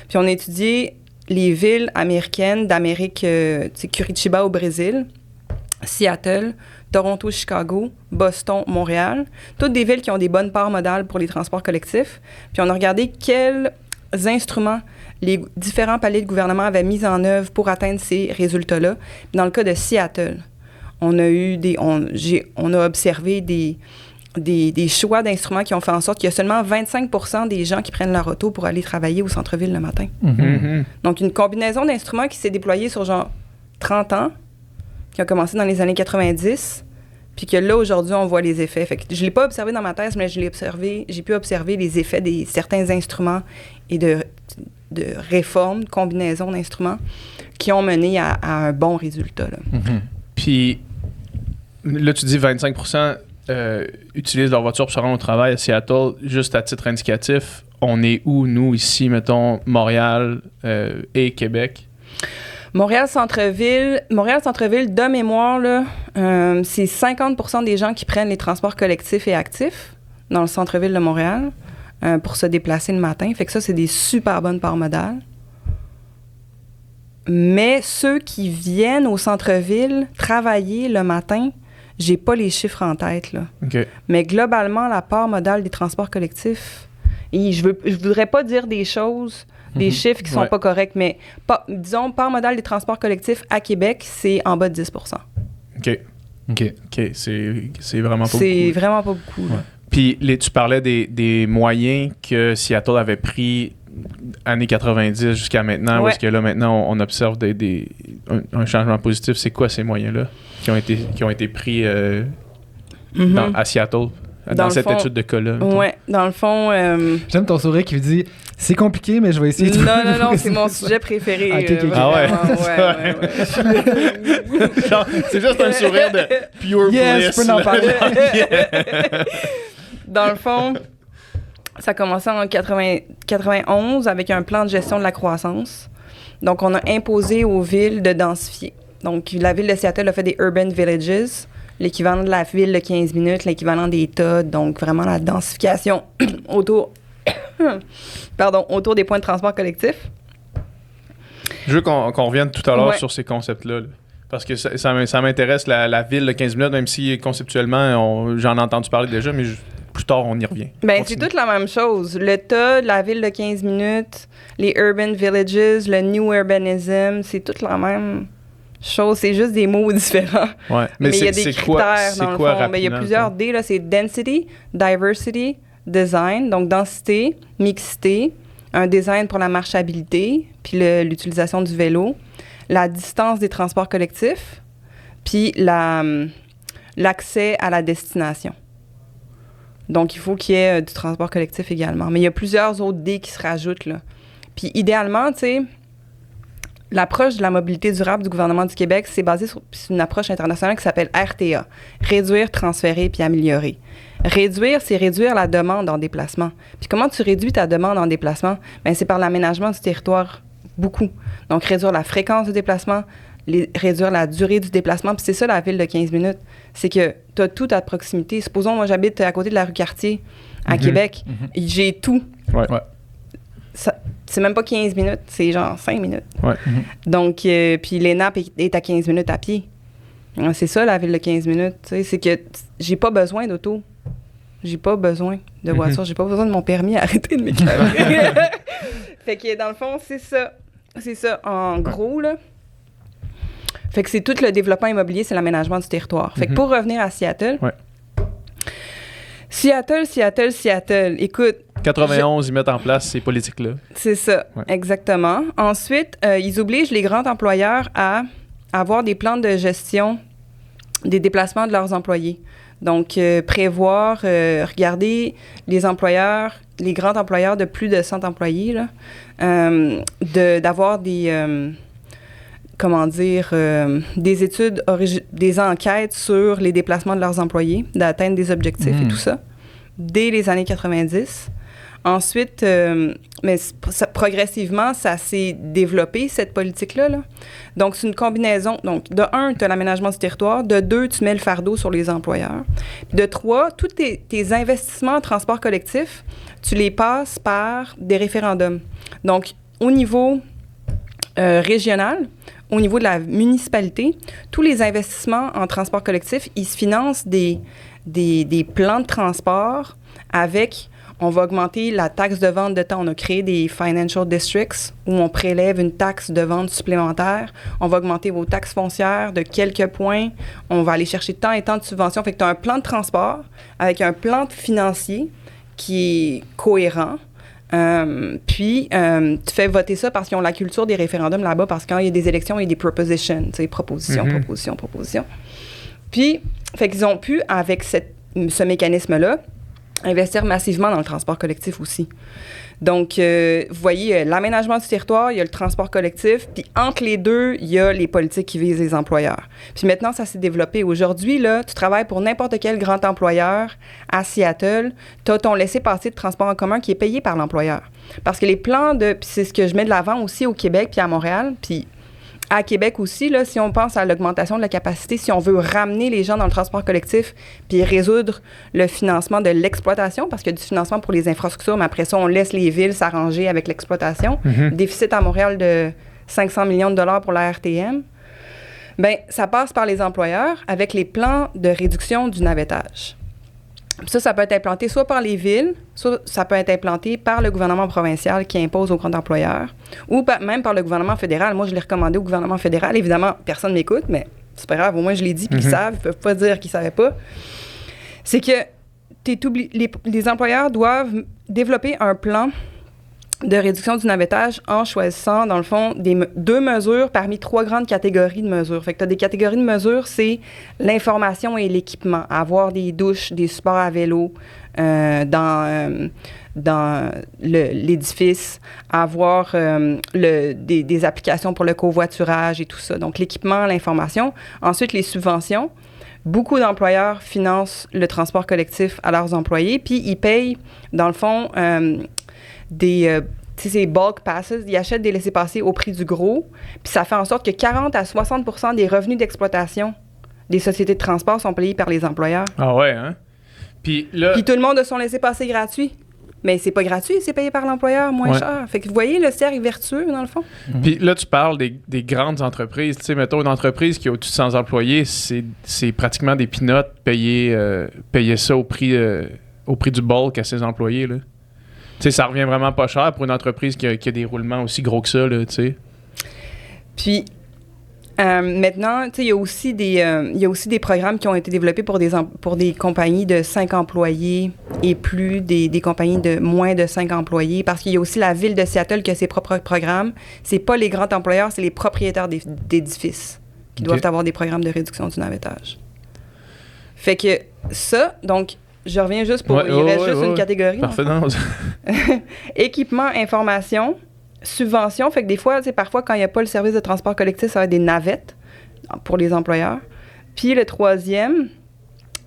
Puis on a étudié les villes américaines d'Amérique, Curitiba au Brésil, Seattle, Toronto, Chicago, Boston, Montréal. Toutes des villes qui ont des bonnes parts modales pour les transports collectifs. Puis on a regardé quels instruments les différents paliers de gouvernement avaient mis en œuvre pour atteindre ces résultats-là. Dans le cas de Seattle, on a observé des choix d'instruments qui ont fait en sorte qu'il y a seulement 25% des gens qui prennent leur auto pour aller travailler au centre-ville le matin. Donc, une combinaison d'instruments qui s'est déployée sur genre 30 ans, qui a commencé dans les années 90, puis que là, aujourd'hui, on voit les effets. Fait que je ne l'ai pas observé dans ma thèse, mais j'ai pu observer les effets de certains instruments et de réformes, de combinaisons d'instruments qui ont mené à un bon résultat. Puis, là, tu dis 25% utilisent leur voiture pour se rendre au travail à Seattle. Juste à titre indicatif, on est où, nous, ici, mettons, Montréal et Québec? Montréal centre-ville, de mémoire, là, c'est 50% des gens qui prennent les transports collectifs et actifs dans le centre-ville de Montréal pour se déplacer le matin. Fait que ça, c'est des super bonnes parts modales. Mais ceux qui viennent au centre-ville travailler le matin, j'ai pas les chiffres en tête, là. Okay. Mais globalement, la part modale des transports collectifs Et je voudrais pas dire des choses, des chiffres qui sont pas corrects, mais disons, par modal des transports collectifs à Québec, c'est en bas de 10 OK. C'est vraiment pas beaucoup. C'est vraiment pas beaucoup. Ouais. Puis tu parlais des moyens que Seattle avait pris années 90 jusqu'à maintenant, où est-ce que là, maintenant, on observe un changement positif. C'est quoi ces moyens-là qui ont été pris à Seattle, dans cette étude de cas-là? Oui, dans le fond... J'aime ton sourire qui dit « C'est compliqué, mais je vais essayer de... » Non, c'est mon sujet préféré. Ah ouais? Genre, c'est juste un sourire de pure bliss. Je peux en parler. Dans le fond, ça a commencé en 91 avec un plan de gestion de la croissance. Donc, on a imposé aux villes de densifier. Donc, la ville de Seattle a fait des urban villages, l'équivalent de la ville de 15 minutes, l'équivalent des tas, donc vraiment la densification autour des points de transport collectif. Je veux qu'on revienne tout à l'heure sur ces concepts-là. Parce que ça m'intéresse, la ville de 15 minutes, même si conceptuellement, j'en ai entendu parler déjà, mais plus tard, on y revient. Ben, c'est toute la même chose. Le tas, la ville de 15 minutes, les urban villages, le new urbanism, c'est toute la même chose. C'est juste des mots différents. Ouais. Mais il y a des critères dans le fond. Il y a plusieurs D, là. C'est density, diversity, design. Donc, densité, mixité, un design pour la marchabilité, puis l'utilisation du vélo, la distance des transports collectifs, puis l'accès à la destination. Donc, il faut qu'il y ait du transport collectif également. Mais il y a plusieurs autres D qui se rajoutent, là. Puis, idéalement, tu sais, l'approche de la mobilité durable du gouvernement du Québec, c'est basé sur une approche internationale qui s'appelle RTA, réduire, transférer puis améliorer. Réduire, c'est réduire la demande en déplacement. Puis comment tu réduis ta demande en déplacement? Bien, c'est par l'aménagement du territoire, beaucoup. Donc, réduire la fréquence du déplacement, réduire la durée du déplacement. Puis c'est ça, la ville de 15 minutes. C'est que tu as tout à proximité. Supposons, moi, j'habite à côté de la rue Cartier, à Québec. J'ai tout. Ouais. C'est même pas 15 minutes, c'est genre 5 minutes. Ouais. Donc, puis l'ENAP est à 15 minutes à pied. C'est ça, la ville de 15 minutes. C'est que j'ai pas besoin d'auto. J'ai pas besoin de voiture. J'ai pas besoin de mon permis. Arrêtez de m'éclairer. Fait que, dans le fond, c'est ça. C'est ça, en gros, là. Fait que c'est tout le développement immobilier, c'est l'aménagement du territoire. Fait que pour revenir à Seattle... Ouais. Seattle. Écoute... 91, ils mettent en place ces politiques-là. C'est ça, exactement. Ensuite, ils obligent les grands employeurs à avoir des plans de gestion des déplacements de leurs employés. Donc, prévoir, regarder les employeurs, les grands employeurs de plus de 100 employés, là, d'avoir des... des études, des enquêtes sur les déplacements de leurs employés, d'atteindre des objectifs et tout ça, dès les années 90. Ensuite, progressivement, ça s'est développé, cette politique-là. Là. Donc, c'est une combinaison. Donc, de 1, tu as l'aménagement du territoire. De 2, tu mets le fardeau sur les employeurs. De 3, tous tes investissements en transport collectif, tu les passes par des référendums. Donc, au niveau régional, au niveau de la municipalité, tous les investissements en transport collectif, ils se financent des plans de transport avec... On va augmenter la taxe de vente de temps. On a créé des financial districts où on prélève une taxe de vente supplémentaire. On va augmenter vos taxes foncières de quelques points. On va aller chercher tant et tant de subventions. Fait que tu as un plan de transport avec un plan financier qui est cohérent. Puis, tu fais voter ça parce qu'ils ont la culture des référendums là-bas, parce que quand il y a des élections, il y a des propositions, tu sais, propositions. Puis, fait qu'ils ont pu, avec ce mécanisme-là, investir massivement dans le transport collectif aussi. Donc, vous voyez, l'aménagement du territoire, il y a le transport collectif, puis entre les deux, il y a les politiques qui visent les employeurs. Puis maintenant, ça s'est développé. Aujourd'hui, là, tu travailles pour n'importe quel grand employeur à Seattle, tu as ton laissez-passer de transport en commun qui est payé par l'employeur. Parce que les plans puis c'est ce que je mets de l'avant aussi au Québec puis à Montréal, puis à Québec aussi, là, si on pense à l'augmentation de la capacité, si on veut ramener les gens dans le transport collectif puis résoudre le financement de l'exploitation, parce qu'il y a du financement pour les infrastructures, mais après ça, on laisse les villes s'arranger avec l'exploitation. Déficit à Montréal de 500 millions de dollars pour la RTM. Bien, ça passe par les employeurs avec les plans de réduction du navettage. Puis ça peut être implanté soit par les villes, soit ça peut être implanté par le gouvernement provincial qui impose aux grands employeurs, ou même par le gouvernement fédéral. Moi, je l'ai recommandé au gouvernement fédéral. Évidemment, personne ne m'écoute, mais c'est pas grave. Au moins, je l'ai dit, puis ils savent. Ils peuvent pas dire qu'ils savaient pas. C'est que les employeurs doivent développer un plan de réduction du navettage en choisissant, dans le fond, 2 mesures parmi 3 grandes catégories de mesures. Fait que tu as des catégories de mesures, c'est l'information et l'équipement. Avoir des douches, des supports à vélo dans l'édifice, avoir des applications pour le covoiturage et tout ça. Donc, l'équipement, l'information. Ensuite, les subventions. Beaucoup d'employeurs financent le transport collectif à leurs employés, puis ils payent, dans le fond, ces bulk passes, ils achètent des laissez-passer au prix du gros, puis ça fait en sorte que 40 à 60% des revenus d'exploitation des sociétés de transport sont payés par les employeurs. Ah ouais, hein? Puis tout le monde a son laissez-passer gratuit. Mais c'est pas gratuit, c'est payé par l'employeur moins cher. Fait que vous voyez le cercle vertueux, dans le fond. Puis là, tu parles des grandes entreprises. Tu sais, mettons, une entreprise qui a au-dessus de 100 employés, c'est pratiquement des peanuts payer ça au prix du bulk à ses employés, là. Tu sais, ça revient vraiment pas cher pour une entreprise qui a des roulements aussi gros que ça, là, tu sais. Puis, maintenant, tu sais, il y a aussi des programmes qui ont été développés pour des compagnies de 5 employés et plus, des compagnies de moins de 5 employés, parce qu'il y a aussi la ville de Seattle qui a ses propres programmes. C'est pas les grands employeurs, c'est les propriétaires d'édifices qui doivent avoir des programmes de réduction du navettage. Fait que ça, donc, je reviens juste pour... il reste juste une catégorie. Parfait, non. Équipement, information, subvention. Fait que des fois, tu sais, parfois, quand il n'y a pas le service de transport collectif, ça va être des navettes pour les employeurs. Puis le troisième,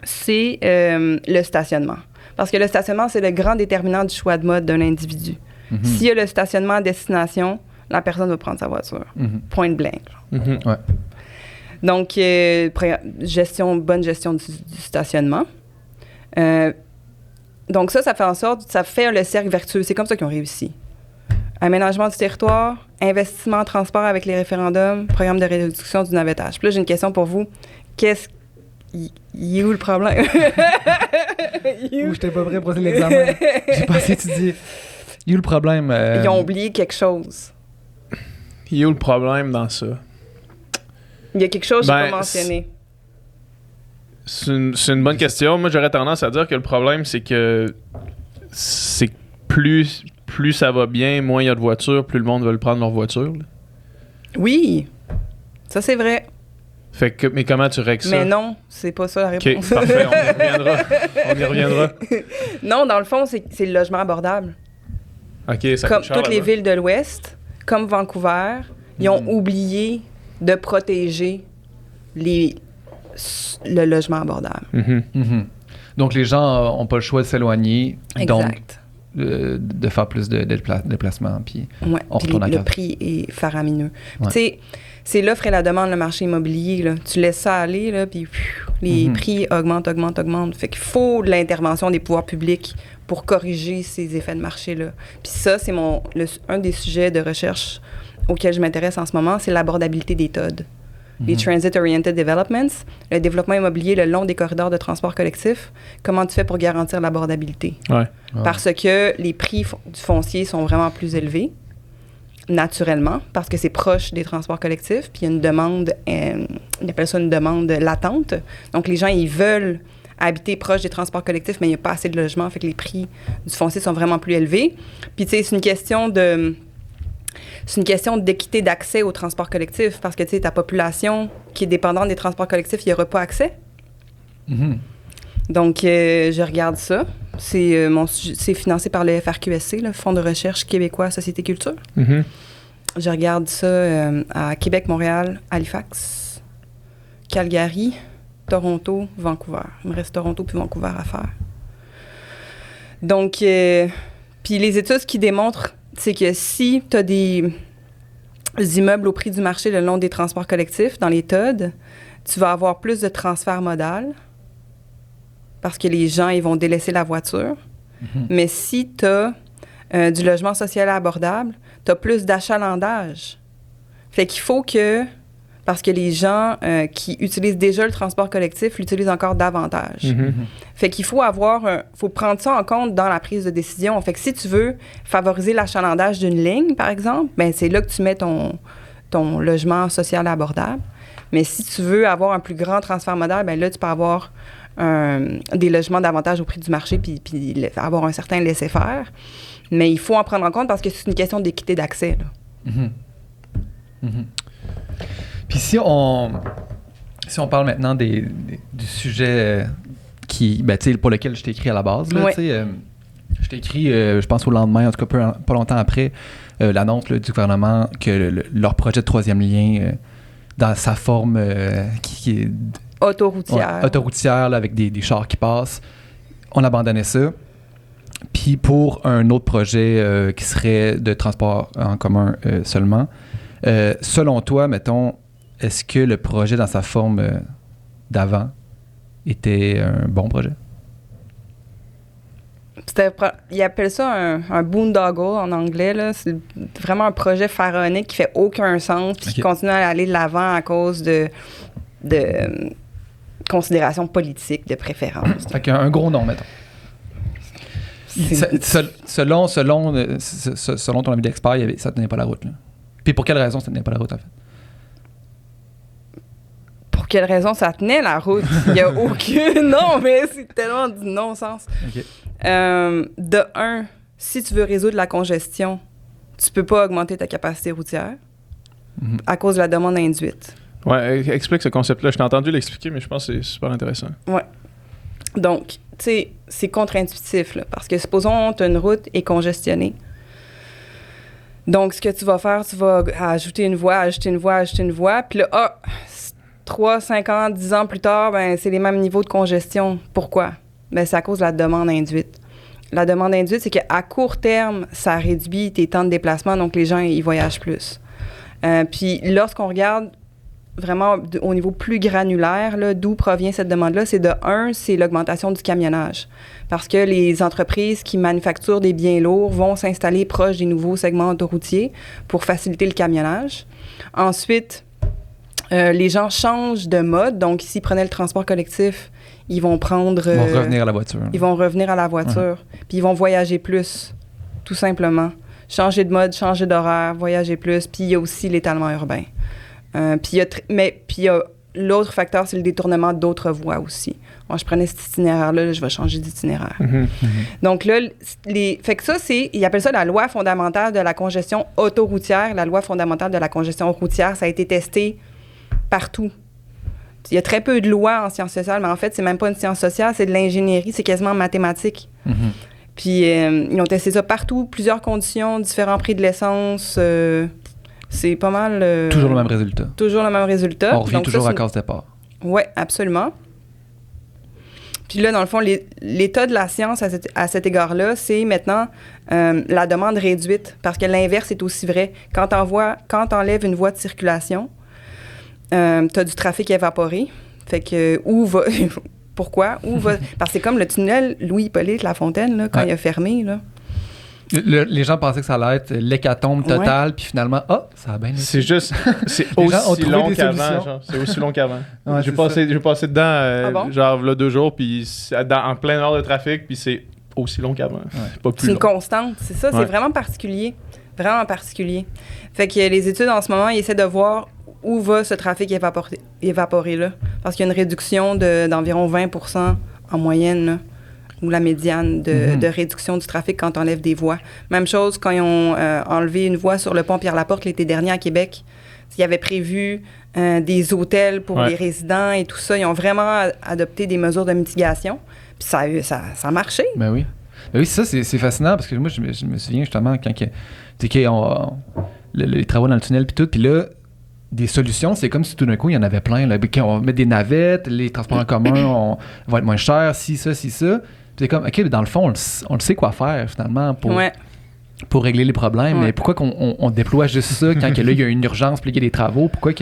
c'est le stationnement. Parce que le stationnement, c'est le grand déterminant du choix de mode d'un individu. Mm-hmm. S'il y a le stationnement à destination, la personne va prendre sa voiture. Mm-hmm. Point blank. Mm-hmm. Ouais. Donc, bonne gestion du stationnement. Donc ça fait en sorte, ça fait le cercle vertueux. C'est comme ça qu'ils ont réussi. Aménagement du territoire, investissement en transport avec les référendums, programme de réduction du navettage. Puis là, j'ai une question pour vous. Il est où le problème? Je n'étais pas prêt pour passer l'examen. J'ai pas assez étudié. Il est où le problème? Ils ont oublié quelque chose. Il est où le problème dans ça? Il y a quelque chose que je n'ai pas mentionné. C'est une bonne question. Moi, j'aurais tendance à dire que le problème, c'est que plus ça va bien, moins il y a de voitures, plus le monde veut prendre leur voiture. Là. Oui, ça c'est vrai. Fait que, mais comment tu règles ça? Mais non, c'est pas ça la réponse. OK, parfait, on y reviendra. Non, dans le fond, c'est le logement abordable. OK, ça comme coûte cher, toutes les là-bas. villes de l'Ouest, comme Vancouver, ils ont oublié de protéger le logement abordable. Mm-hmm. Mm-hmm. Donc, les gens n'ont pas le choix de s'éloigner. Exact. Donc, de faire plus de déplacements. Puis, ouais, on retourne à le casa. prix est faramineux. Ouais. Tu sais, c'est l'offre et la demande, le marché immobilier. Là. Tu laisses ça aller, là, puis les prix augmentent. Fait qu'il faut de l'intervention des pouvoirs publics pour corriger ces effets de marché-là. Puis ça, c'est un des sujets de recherche auxquels je m'intéresse en ce moment, c'est l'abordabilité des TOD. Les Transit Oriented Developments, le développement immobilier le long des corridors de transport collectif. Comment tu fais pour garantir l'abordabilité? Ouais. Parce que les prix du foncier sont vraiment plus élevés, naturellement, parce que c'est proche des transports collectifs, puis il y a une demande, on appelle ça une demande latente. Donc, les gens, ils veulent habiter proche des transports collectifs, mais il n'y a pas assez de logements, fait que les prix du foncier sont vraiment plus élevés. Puis, tu sais, c'est une question d'équité d'accès au transport collectif, parce que, tu sais, ta population qui est dépendante des transports collectifs, il n'y aura pas accès. Mm-hmm. Donc, je regarde ça. C'est financé par le FRQSC, le Fonds de recherche québécois Société Culture. Mm-hmm. Je regarde ça à Québec, Montréal, Halifax, Calgary, Toronto, Vancouver. Il me reste Toronto puis Vancouver à faire. Donc, puis les études, ce qui démontrent, c'est que si tu as des immeubles au prix du marché le long des transports collectifs, dans les TOD, tu vas avoir plus de transfert modal parce que les gens, ils vont délaisser la voiture. Mm-hmm. Mais si tu as du logement social abordable, tu as plus d'achalandage. Fait qu'il faut que parce que les gens qui utilisent déjà le transport collectif l'utilisent encore davantage. Fait qu'il faut faut prendre ça en compte dans la prise de décision. Fait que si tu veux favoriser l'achalandage d'une ligne, par exemple, ben c'est là que tu mets ton logement social abordable. Mais si tu veux avoir un plus grand transfert modal, ben là, tu peux avoir des logements davantage au prix du marché puis avoir un certain laisser-faire. Mais il faut en prendre en compte parce que c'est une question d'équité d'accès, là. Puis si on parle maintenant du sujet pour lequel je t'ai écrit à la base, là, je t'ai écrit, je pense au lendemain, en tout cas pas longtemps après, l'annonce là, du gouvernement que leur projet de troisième lien, dans sa forme qui est... Autoroutière. Autoroutière, là, avec des chars qui passent, on abandonnait ça. Puis pour un autre projet qui serait de transport en commun seulement, selon toi, mettons, est-ce que le projet dans sa forme d'avant était un bon projet? Ils appellent ça un boondoggle en anglais. Là. C'est vraiment un projet pharaonique qui fait aucun sens puis qui continue à aller de l'avant à cause de considérations politiques, de préférences. Fait qu'un gros nom, mettons. Selon ton avis d'expert, ça tenait pas la route. Là. Puis pour quelle raison ça tenait pas la route, en fait? Pour quelle raison ça tenait la route? Il n'y a aucune... Non, mais c'est tellement du non-sens. Okay. De un, si tu veux résoudre la congestion, tu peux pas augmenter ta capacité routière à cause de la demande induite. Ouais, explique ce concept-là. Je t'ai entendu l'expliquer, mais je pense que c'est super intéressant. Ouais. Donc, tu sais, c'est contre-intuitif, là, parce que supposons que une route est congestionnée. Donc, ce que tu vas faire, tu vas ajouter une voie, puis là, 3, 5 ans, 10 ans plus tard, ben c'est les mêmes niveaux de congestion. Pourquoi? Ben c'est à cause de la demande induite. La demande induite, c'est qu'à court terme, ça réduit tes temps de déplacement, donc les gens, ils voyagent plus. Puis lorsqu'on regarde vraiment au niveau plus granulaire, là, d'où provient cette demande-là, c'est c'est l'augmentation du camionnage. Parce que les entreprises qui manufacturent des biens lourds vont s'installer proche des nouveaux segments autoroutiers pour faciliter le camionnage. Ensuite, les gens changent de mode. Donc, s'ils prenaient le transport collectif, ils vont prendre... Ils vont revenir à la voiture. Ils vont revenir à la voiture. Puis ils vont voyager plus, tout simplement. Changer de mode, changer d'horaire, voyager plus. Puis il y a aussi l'étalement urbain. Puis il y a l'autre facteur, c'est le détournement d'autres voies aussi. Moi, je prenais cet itinéraire-là, là, je vais changer d'itinéraire. Donc là, fait que ça, ils appellent ça la loi fondamentale de la congestion autoroutière. La loi fondamentale de la congestion routière, ça a été testé partout. Il y a très peu de lois en sciences sociales, mais en fait, c'est même pas une science sociale, c'est de l'ingénierie, c'est quasiment mathématique. Puis ils ont testé ça partout, plusieurs conditions, différents prix de l'essence. C'est pas mal... toujours le même résultat. Toujours le même résultat. On revient toujours à cause départ. Oui, absolument. Puis là, dans le fond, l'état de la science à cet égard-là, c'est maintenant la demande réduite, parce que l'inverse est aussi vrai. Quand t'enlèves une voie de circulation, t'as du trafic évaporé. Fait que, pourquoi? Parce que c'est comme le tunnel Louis-Hippolyte Lafontaine, là, quand il a fermé, là. Les gens pensaient que ça allait être l'hécatombe totale, puis finalement, ça a bien été. C'est juste, c'est aussi long qu'avant, genre. C'est aussi long qu'avant. Ouais, j'ai passé dedans, genre, là, 2 jours, puis en plein heure de trafic, puis c'est aussi long qu'avant. C'est pas plus long. C'est une constante, c'est ça, c'est vraiment particulier. Vraiment particulier. Fait que les études, en ce moment, ils essaient de voir où va ce trafic évaporé là. Parce qu'il y a une réduction d'environ 20% en moyenne, là, ou la médiane de réduction du trafic quand on enlève des voies. Même chose quand ils ont enlevé une voie sur le pont Pierre-Laporte l'été dernier à Québec. Ils avaient prévu des hôtels pour les résidents et tout ça. Ils ont vraiment adopté des mesures de mitigation. Puis ça a marché. Ben oui. Ben oui, ça, c'est fascinant parce que moi, je me souviens justement quand les travaux dans le tunnel puis tout, puis là, des solutions, c'est comme si tout d'un coup, il y en avait plein. Là. On va mettre des navettes, les transports en commun vont être moins chers, ci, ça. Puis c'est comme, OK, dans le fond, on le sait quoi faire finalement pour régler les problèmes, mais pourquoi qu'on déploie juste ça quand là, il y a une urgence, puis il y a des travaux, pourquoi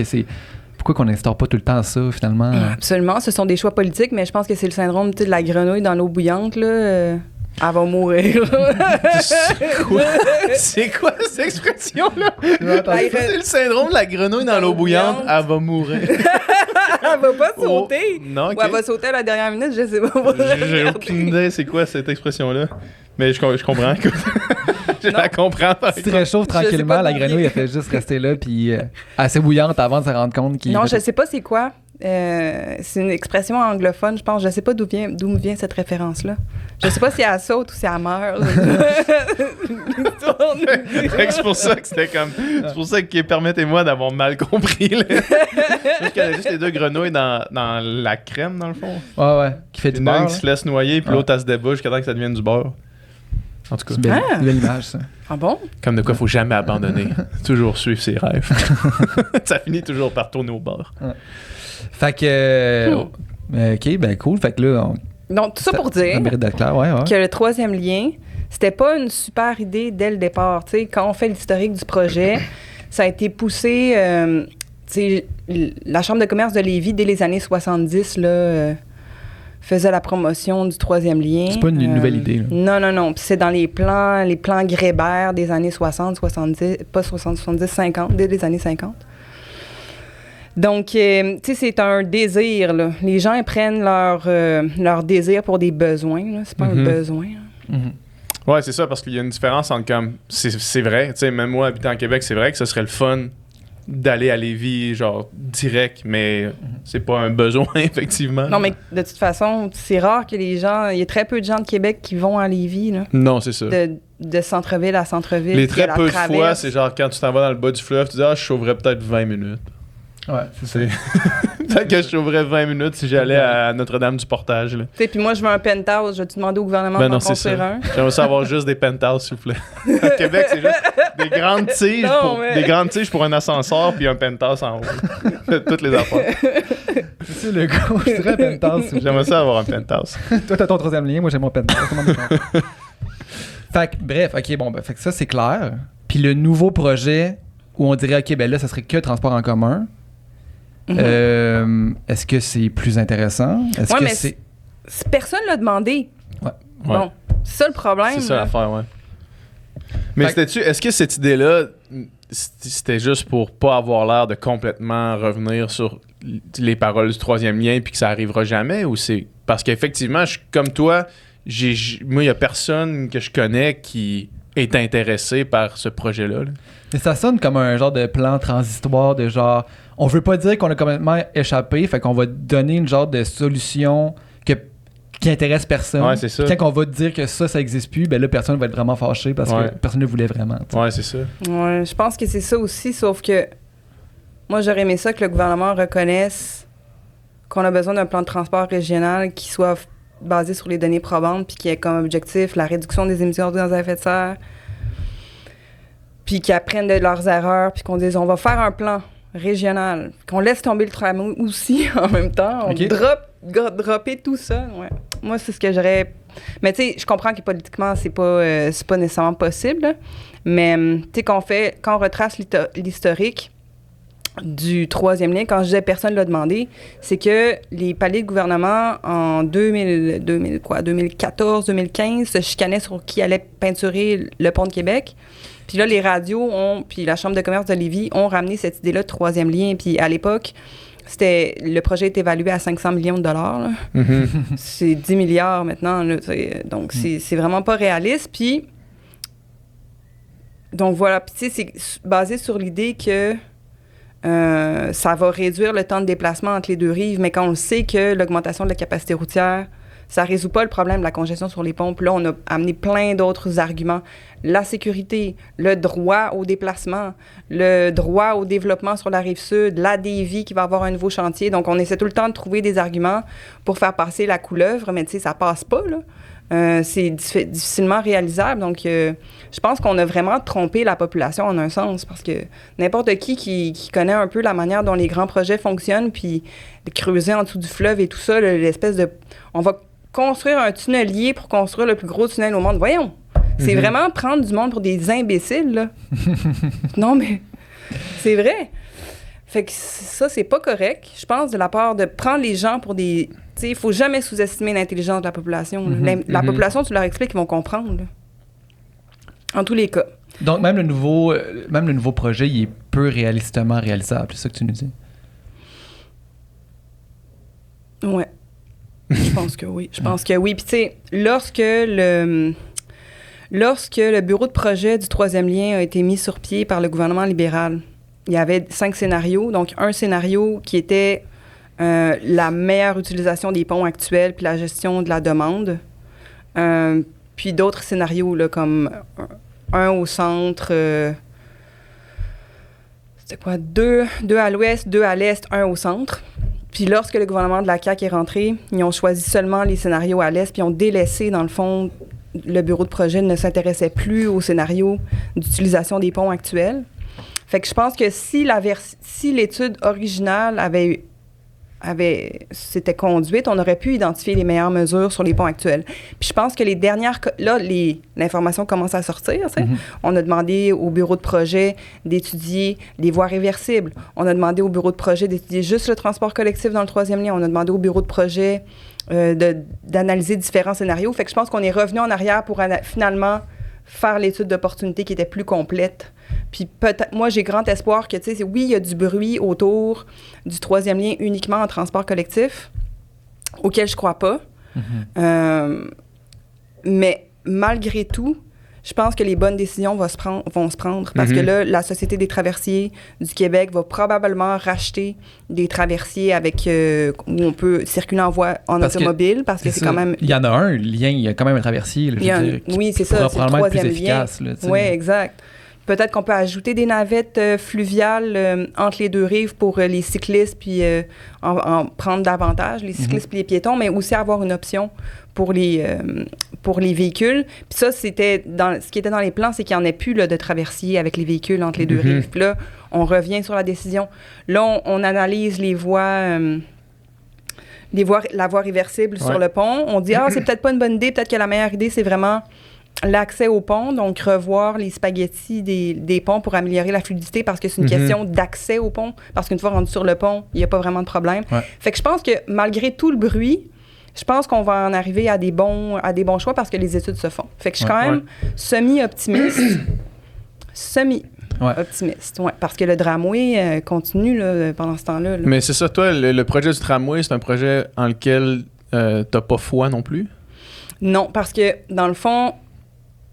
qu'on n'instaure pas tout le temps ça finalement? Absolument, ce sont des choix politiques, mais je pense que c'est le syndrome de la grenouille dans l'eau bouillante, là. Elle va mourir. C'est quoi cette expression-là? Ben, C'est le syndrome de la grenouille dans l'eau bouillante. Elle va mourir. Elle va pas sauter. Non, ok. Ou elle va sauter à la dernière minute, je sais pas. J'ai aucune idée c'est quoi cette expression-là. Mais je comprends, écoute. Je la comprends. Si tu réchauffes tranquillement, pas la d'où grenouille, elle fait juste rester là, puis assez bouillante avant de se rendre compte qu'il... Non, je sais pas c'est quoi. C'est une expression anglophone, je pense. Je sais pas d'où me vient cette référence-là. Je sais pas si elle saute ou si elle meurt. C'est pour ça que c'était comme... C'est pour ça que, permettez-moi d'avoir mal compris. Là. Je connais juste les deux grenouilles dans la crème, dans le fond. Ouais, qui fait du beurre. Une qui se laisse noyer, puis l'autre, elle se débouche jusqu'à temps que ça devienne du beurre. En tout cas, C'est une belle image, ça. Ah bon? comme de quoi, faut jamais abandonner. Toujours suivre ses rêves. Ça finit toujours par tourner au bord. Fait que... OK, ben cool. Fait que là... Donc, tout ça pour dire Ça mérite d'être clair, ouais. que le troisième lien, c'était pas une super idée dès le départ. Tu sais, quand on fait l'historique du projet, ça a été poussé... tu sais, la Chambre de commerce de Lévis, dès les années 70, là... faisait la promotion du troisième lien. C'est pas une nouvelle idée. Là. Non. Puis c'est dans les plans Grébert des années 60, 70, pas 60, 70, 50, dès les années 50. Donc, tu sais, c'est un désir, là. Les gens ils prennent leur désir pour des besoins, là. C'est pas un besoin. Ouais, c'est ça, parce qu'il y a une différence entre comme... C'est vrai, tu sais, même moi, habitant en Québec, c'est vrai que ce serait le fun d'aller à Lévis, genre, direct, mais c'est pas un besoin, effectivement. Non, mais de toute façon, c'est rare que les gens... Il y a très peu de gens de Québec qui vont à Lévis, là. Non, c'est ça. De centre-ville à centre-ville. Les très peu de fois, c'est genre quand tu t'en vas dans le bas du fleuve, tu dis « Ah, je sauverais peut-être 20 minutes. » Ouais, c'est ça. Peut-être que je sauverais 20 minutes si j'allais à Notre-Dame-du-Portage. Tu sais, puis moi, je veux un penthouse. Je vais te demander au gouvernement de m'en construire un. J'aimerais ça avoir juste des penthouses, s'il vous plaît. À Québec, c'est juste des grandes tiges, pour un ascenseur puis un penthouse en haut. Toutes les affaires. C'est le gars, je dirais un penthouse. J'aimerais ça avoir un penthouse. Toi, t'as ton troisième lien, moi, j'ai mon penthouse. Fait que, bref, OK, bon, ben, fait que ça, c'est clair. Puis le nouveau projet où on dirait, OK, ben là, ça serait que transport en commun. Est-ce que c'est plus intéressant? Est-ce que mais personne l'a demandé. Ouais. Bon, c'est ça le problème. C'est ça l'affaire, ouais. Mais est-ce que cette idée-là, c'était juste pour pas avoir l'air de complètement revenir sur les paroles du troisième lien puis que ça arrivera jamais? Ou c'est... Parce qu'effectivement, comme toi, moi, il y a personne que je connais qui est intéressé par ce projet-là. Là. Mais ça sonne comme un genre de plan transitoire de genre... On veut pas dire qu'on a complètement échappé, fait qu'on va donner une genre de solution qui intéresse personne. Ouais, c'est ça. Puis quand on va dire que ça existe plus, ben là, personne va être vraiment fâché parce que personne ne voulait vraiment. T'sais. Ouais, c'est ça. Ouais, je pense que c'est ça aussi, sauf que moi, j'aurais aimé ça que le gouvernement reconnaisse qu'on a besoin d'un plan de transport régional qui soit basé sur les données probantes puis qui ait comme objectif la réduction des émissions de gaz à effet de serre, puis qu'ils apprennent de leurs erreurs, puis qu'on dise on va faire un plan régional, qu'on laisse tomber le tramway aussi en même temps, on dropper tout ça. Ouais. Moi, c'est ce que j'aurais... Mais tu sais, je comprends que politiquement, c'est pas nécessairement possible, là. Mais tu sais, quand on retrace l'historique du troisième lien, quand je disais personne ne l'a demandé, c'est que les paliers de gouvernement en 2014-2015 se chicanaient sur qui allait peinturer le pont de Québec. Puis là, les radios puis la Chambre de commerce de Lévis ont ramené cette idée-là de troisième lien. Puis à l'époque, le projet est évalué à 500 millions de dollars. Là. C'est 10 milliards maintenant. Là, donc, c'est vraiment pas réaliste. Puis, donc voilà. Puis, tu sais, c'est basé sur l'idée que ça va réduire le temps de déplacement entre les deux rives. Mais quand on le sait que l'augmentation de la capacité routière, ça résout pas le problème de la congestion sur les ponts. Puis là, on a amené plein d'autres arguments. La sécurité, le droit au déplacement, le droit au développement sur la Rive-Sud, la DEVI qui va avoir un nouveau chantier. Donc, on essaie tout le temps de trouver des arguments pour faire passer la couleuvre, mais tu sais, ça passe pas, là. C'est difficilement réalisable. Donc, je pense qu'on a vraiment trompé la population en un sens, parce que n'importe qui connaît un peu la manière dont les grands projets fonctionnent, puis de creuser en dessous du fleuve et tout ça, l'espèce de... On va construire un tunnelier pour construire le plus gros tunnel au monde. Voyons! C'est vraiment prendre du monde pour des imbéciles, là. Non, mais c'est vrai. Fait que ça, c'est pas correct, je pense, de la part de prendre les gens pour des... Tu il faut jamais sous-estimer l'intelligence de la population. La population, tu leur expliques, ils vont comprendre. Là. En tous les cas. Donc, même le nouveau projet, il est peu réalistement réalisable. C'est ça que tu nous dis? Ouais. Je pense que oui. Puis, tu sais, lorsque le bureau de projet du troisième lien a été mis sur pied par le gouvernement libéral, il y avait 5 scénarios. Donc, un scénario qui était la meilleure utilisation des ponts actuels puis la gestion de la demande. Puis d'autres scénarios, là, comme un au centre... c'était quoi? 2 à l'ouest, 2 à l'est, 1 au centre. Puis lorsque le gouvernement de la CAQ est rentré, ils ont choisi seulement les scénarios à l'est, puis ils ont délaissé, dans le fond, le bureau de projet ne s'intéressait plus au scénario d'utilisation des ponts actuels. Fait que je pense que si l'étude originale s'était conduite, on aurait pu identifier les meilleures mesures sur les ponts actuels. Puis je pense que les dernières... Là, l'information commence à sortir. On a demandé au bureau de projet d'étudier les voies réversibles. On a demandé au bureau de projet d'étudier juste le transport collectif dans le troisième lien. On a demandé au bureau de projet d'analyser différents scénarios. Fait que je pense qu'on est revenu en arrière pour finalement faire l'étude d'opportunité qui était plus complète. Puis peut-être, moi, j'ai grand espoir que, tu sais, oui, il y a du bruit autour du troisième lien uniquement en transport collectif, auquel je crois pas. Mais malgré tout, je pense que les bonnes décisions vont se prendre parce que là, la Société des traversiers du Québec va probablement racheter des traversiers où on peut circuler en voie automobile parce que c'est quand même... Il y en a un lien, il y a quand même un traversier. Là, oui, c'est ça, c'est le troisième lien. Oui, exact. Peut-être qu'on peut ajouter des navettes fluviales entre les deux rives pour les cyclistes, puis en prendre davantage, les cyclistes puis les piétons, mais aussi avoir une option pour les véhicules. Puis ça, ce qui était dans les plans, c'est qu'il n'y en ait plus là, de traversier avec les véhicules entre les deux rives. Puis là, on revient sur la décision. Là, on analyse la voie réversible sur le pont. On dit, c'est peut-être pas une bonne idée, peut-être que la meilleure idée, c'est vraiment... l'accès au pont, donc revoir les spaghettis des ponts pour améliorer la fluidité parce que c'est une question d'accès au pont. Parce qu'une fois rendu sur le pont, il n'y a pas vraiment de problème. Fait que je pense que malgré tout le bruit, je pense qu'on va en arriver à des bons choix parce que les études se font. Fait que je suis quand même semi-optimiste. Optimiste, parce que le tramway continue là, pendant ce temps-là. Là. Mais c'est ça, toi, le projet du tramway, c'est un projet en lequel t'as pas foi non plus? Non, parce que dans le fond,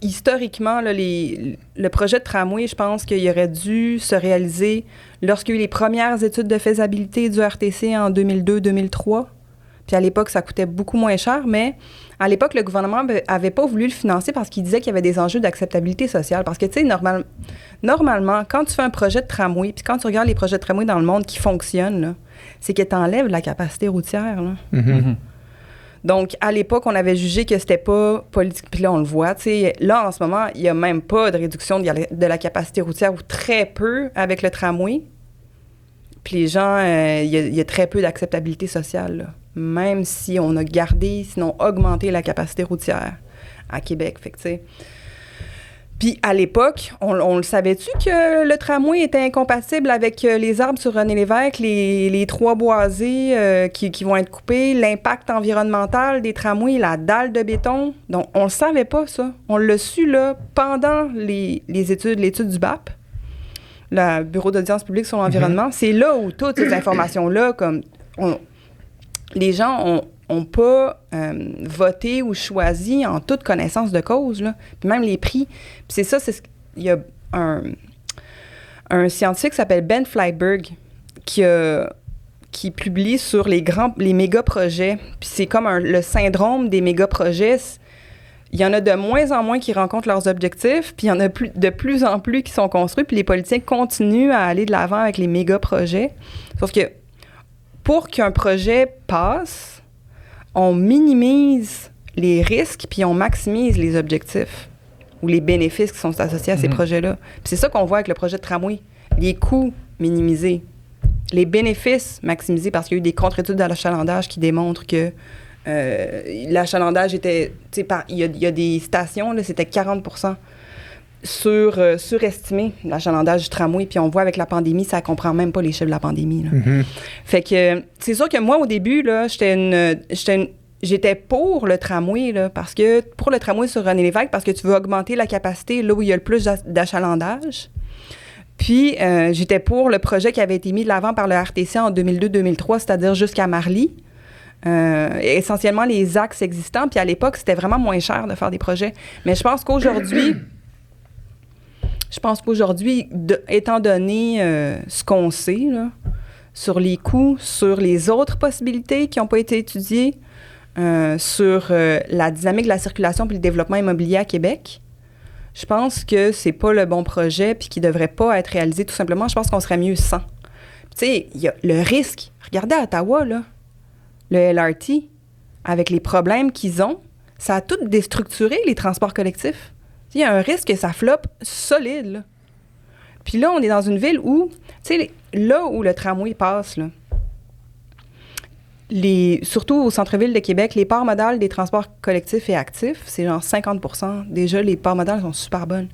historiquement, là, le projet de tramway, je pense qu'il aurait dû se réaliser lorsqu'il y a eu les premières études de faisabilité du RTC en 2002-2003. Puis à l'époque, ça coûtait beaucoup moins cher, mais à l'époque, le gouvernement n'avait pas voulu le financer parce qu'il disait qu'il y avait des enjeux d'acceptabilité sociale. Parce que, tu sais, normalement, quand tu fais un projet de tramway, puis quand tu regardes les projets de tramway dans le monde qui fonctionnent, là, c'est que tu enlèves la capacité routière. Là. Donc, à l'époque, on avait jugé que c'était pas politique. Puis là, on le voit, tu sais. Là, en ce moment, il n'y a même pas de réduction de la capacité routière ou très peu avec le tramway. Puis les gens, il y a très peu d'acceptabilité sociale, là. Même si on a gardé, sinon augmenté la capacité routière à Québec. Fait que, tu sais. Puis à l'époque, on le savait-tu que le tramway était incompatible avec les arbres sur René Lévesque, les 3 boisés qui vont être coupés, l'impact environnemental des tramways, la dalle de béton? Donc, on le savait pas, ça. On l'a su, là, pendant l'étude du BAP, le Bureau d'audience publique sur l'environnement. C'est là où toutes ces informations-là, comme... les gens ont pas voté ou choisi en toute connaissance de cause, là. Puis même les prix. Puis c'est ça, il y a un scientifique qui s'appelle Ben Flyberg qui publie sur les méga-projets. Puis c'est comme le syndrome des méga-projets. Il y en a de moins en moins qui rencontrent leurs objectifs, puis il y en a de plus en plus qui sont construits, puis les politiciens continuent à aller de l'avant avec les méga-projets. Sauf que pour qu'un projet passe, on minimise les risques puis on maximise les objectifs ou les bénéfices qui sont associés à ces projets-là. Puis c'est ça qu'on voit avec le projet de tramway. Les coûts minimisés, les bénéfices maximisés parce qu'il y a eu des contre-études à l'achalandage qui démontrent que l'achalandage était... Il y a des stations, là, c'était 40% surestimé l'achalandage du tramway. Puis on voit avec la pandémie, ça comprend même pas les chiffres de la pandémie. Là. Fait que c'est sûr que moi, au début, là, j'étais pour le tramway, là, pour le tramway sur René Lévesque, parce que tu veux augmenter la capacité là où il y a le plus d'achalandage. Puis j'étais pour le projet qui avait été mis de l'avant par le RTC en 2002-2003, c'est-à-dire jusqu'à Marly. Essentiellement les axes existants. Puis à l'époque, c'était vraiment moins cher de faire des projets. Mais je pense qu'aujourd'hui, étant donné ce qu'on sait là, sur les coûts, sur les autres possibilités qui n'ont pas été étudiées, sur la dynamique de la circulation puis le développement immobilier à Québec, je pense que c'est pas le bon projet puis qu'il devrait pas être réalisé tout simplement. Je pense qu'on serait mieux sans. Tu sais, il y a le risque. Regardez à Ottawa, là, le LRT, avec les problèmes qu'ils ont, ça a tout déstructuré les transports collectifs. Il y a un risque que ça floppe solide, là. Puis là, on est dans une ville où, tu sais, là où le tramway passe, là, surtout au centre-ville de Québec, les parts modales des transports collectifs et actifs, c'est genre 50%. Déjà, les parts modales sont super bonnes.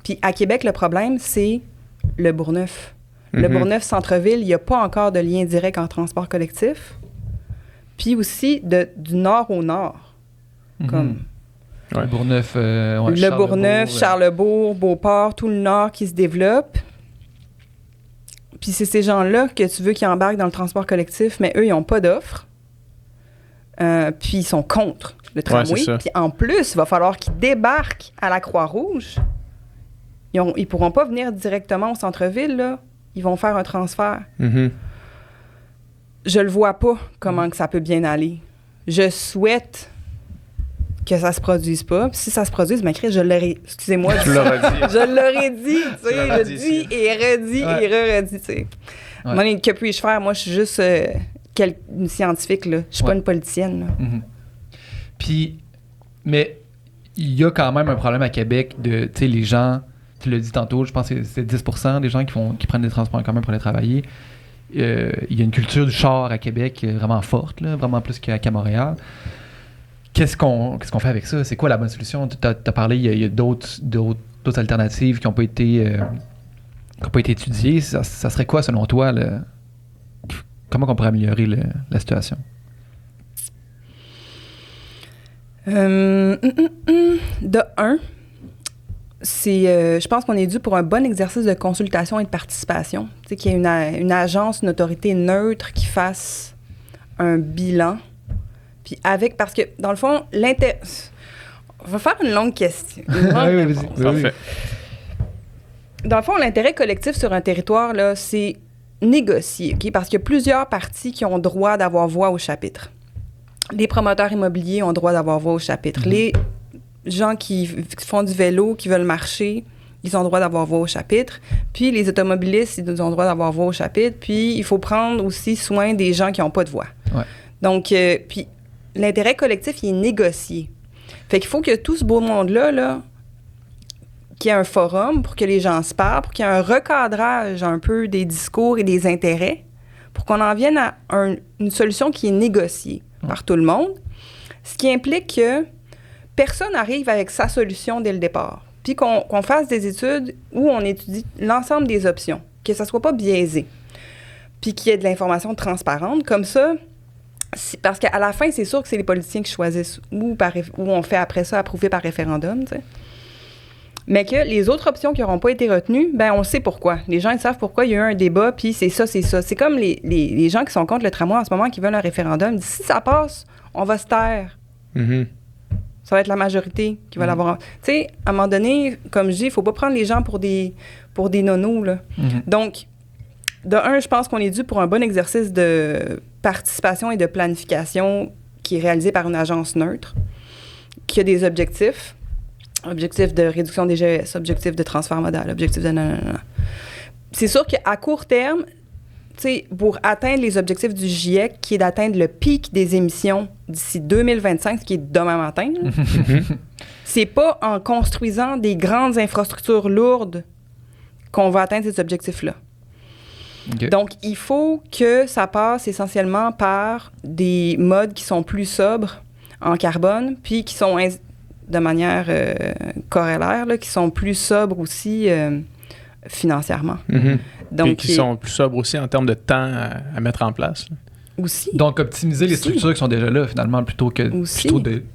Puis à Québec, le problème, c'est le Bourgneuf. Le Bourgneuf centre-ville, il n'y a pas encore de lien direct en transport collectif. Puis aussi du nord au nord. Comme le Bourgneuf, le Bourgneuf, Charlebourg, Beauport, tout le nord qui se développe. Puis c'est ces gens-là que tu veux qu'ils embarquent dans le transport collectif, mais eux, ils n'ont pas d'offre. Puis ils sont contre le tramway. Puis en plus, il va falloir qu'ils débarquent à la Croix-Rouge. Ils ne pourront pas venir directement au centre-ville, là. Ils vont faire un transfert. Je le vois pas comment que ça peut bien aller. Je souhaite que ça se produise pas. Puis si ça se produise, ma crise, je l'aurais... Excusez-moi. Tu l'aurais dit. Je l'aurais dit, tu sais. Je dis et redis et re-redis, tu sais. Moi, que puis-je faire? Moi, je suis juste une scientifique, là. Je suis pas une politicienne, là. Puis, mais il y a quand même un problème à Québec de, tu sais, les gens... Tu l'as dit tantôt, je pense que c'est 10% des gens qui prennent des transports en commun pour aller travailler. Il y a une culture du char à Québec vraiment forte, là, vraiment plus qu'à Montréal. Qu'est-ce qu'on fait avec ça? C'est quoi la bonne solution? Tu as parlé, il y a d'autres alternatives qui n'ont pas été étudiées. Ça serait quoi, selon toi? Comment on pourrait améliorer la situation? De un, je pense qu'on est dû pour un bon exercice de consultation et de participation. Tu sais, qu'il y ait une agence, une autorité neutre qui fasse un bilan. Puis parce que, dans le fond, on va faire une longue question. Parfait. Dans le fond, l'intérêt collectif sur un territoire, là, c'est négocié, OK? Parce qu'il y a plusieurs parties qui ont droit d'avoir voix au chapitre. Les promoteurs immobiliers ont droit d'avoir voix au chapitre. Les gens qui font du vélo, qui veulent marcher, ils ont droit d'avoir voix au chapitre. Puis les automobilistes, ils ont droit d'avoir voix au chapitre. Puis il faut prendre aussi soin des gens qui n'ont pas de voix. Donc, puis l'intérêt collectif, il est négocié. Fait qu'il faut que tout ce beau monde-là, là, qu'il y ait un forum pour que les gens se parlent, pour qu'il y ait un recadrage un peu des discours et des intérêts, pour qu'on en vienne à une solution qui est négociée par tout le monde, ce qui implique que personne n'arrive avec sa solution dès le départ, puis qu'on fasse des études où on étudie l'ensemble des options, que ça ne soit pas biaisé, puis qu'il y ait de l'information transparente. Comme ça, parce qu'à la fin, c'est sûr que c'est les politiciens qui choisissent où on fait après ça approuver par référendum, tu sais. Mais que les autres options qui n'auront pas été retenues, ben on sait pourquoi. Les gens, ils savent pourquoi il y a eu un débat, puis c'est ça, c'est ça. C'est comme les gens qui sont contre le tramway en ce moment, qui veulent un référendum. Ils disent, si ça passe, on va se taire. Ça va être la majorité qui va l'avoir. Tu sais, à un moment donné, comme je dis, il ne faut pas prendre les gens pour des nonos, là. Donc, de un, je pense qu'on est dû pour un bon exercice de participation et de planification qui est réalisé par une agence neutre, qui a des objectifs. Objectif de réduction des GES, objectif de transfert modal, objectif de nanana. C'est sûr qu'à court terme, tu sais, pour atteindre les objectifs du GIEC, qui est d'atteindre le pic des émissions d'ici 2025, ce qui est demain matin, c'est pas en construisant des grandes infrastructures lourdes qu'on va atteindre ces objectifs-là. Donc, il faut que ça passe essentiellement par des modes qui sont plus sobres en carbone, puis qui sont de manière corrélaire, là, qui sont plus sobres aussi financièrement. Donc, et qui sont plus sobres aussi en termes de temps à mettre en place. Là. Aussi. Donc, optimiser les structures qui sont déjà là, finalement, plutôt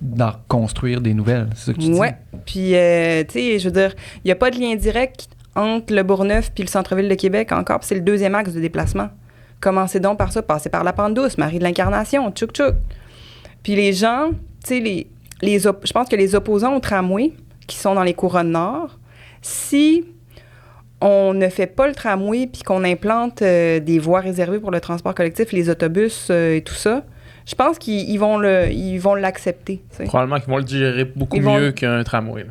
d'en construire des nouvelles. C'est ça que tu dis? Oui. Puis, tu sais, je veux dire, il n'y a pas de lien direct entre le Bourgneuf puis le centre-ville de Québec encore. Puis c'est le deuxième axe de déplacement. Commencez donc par ça. Passez par la Pente Douce, Marie de l'Incarnation, tchouk-tchouk. Puis les gens, tu sais, je pense que les opposants au tramway qui sont dans les couronnes nord, si on ne fait pas le tramway puis qu'on implante des voies réservées pour le transport collectif, les autobus et tout ça, je pense qu'ils vont l'accepter. T'sais. Probablement qu'ils vont le digérer beaucoup mieux qu'un tramway.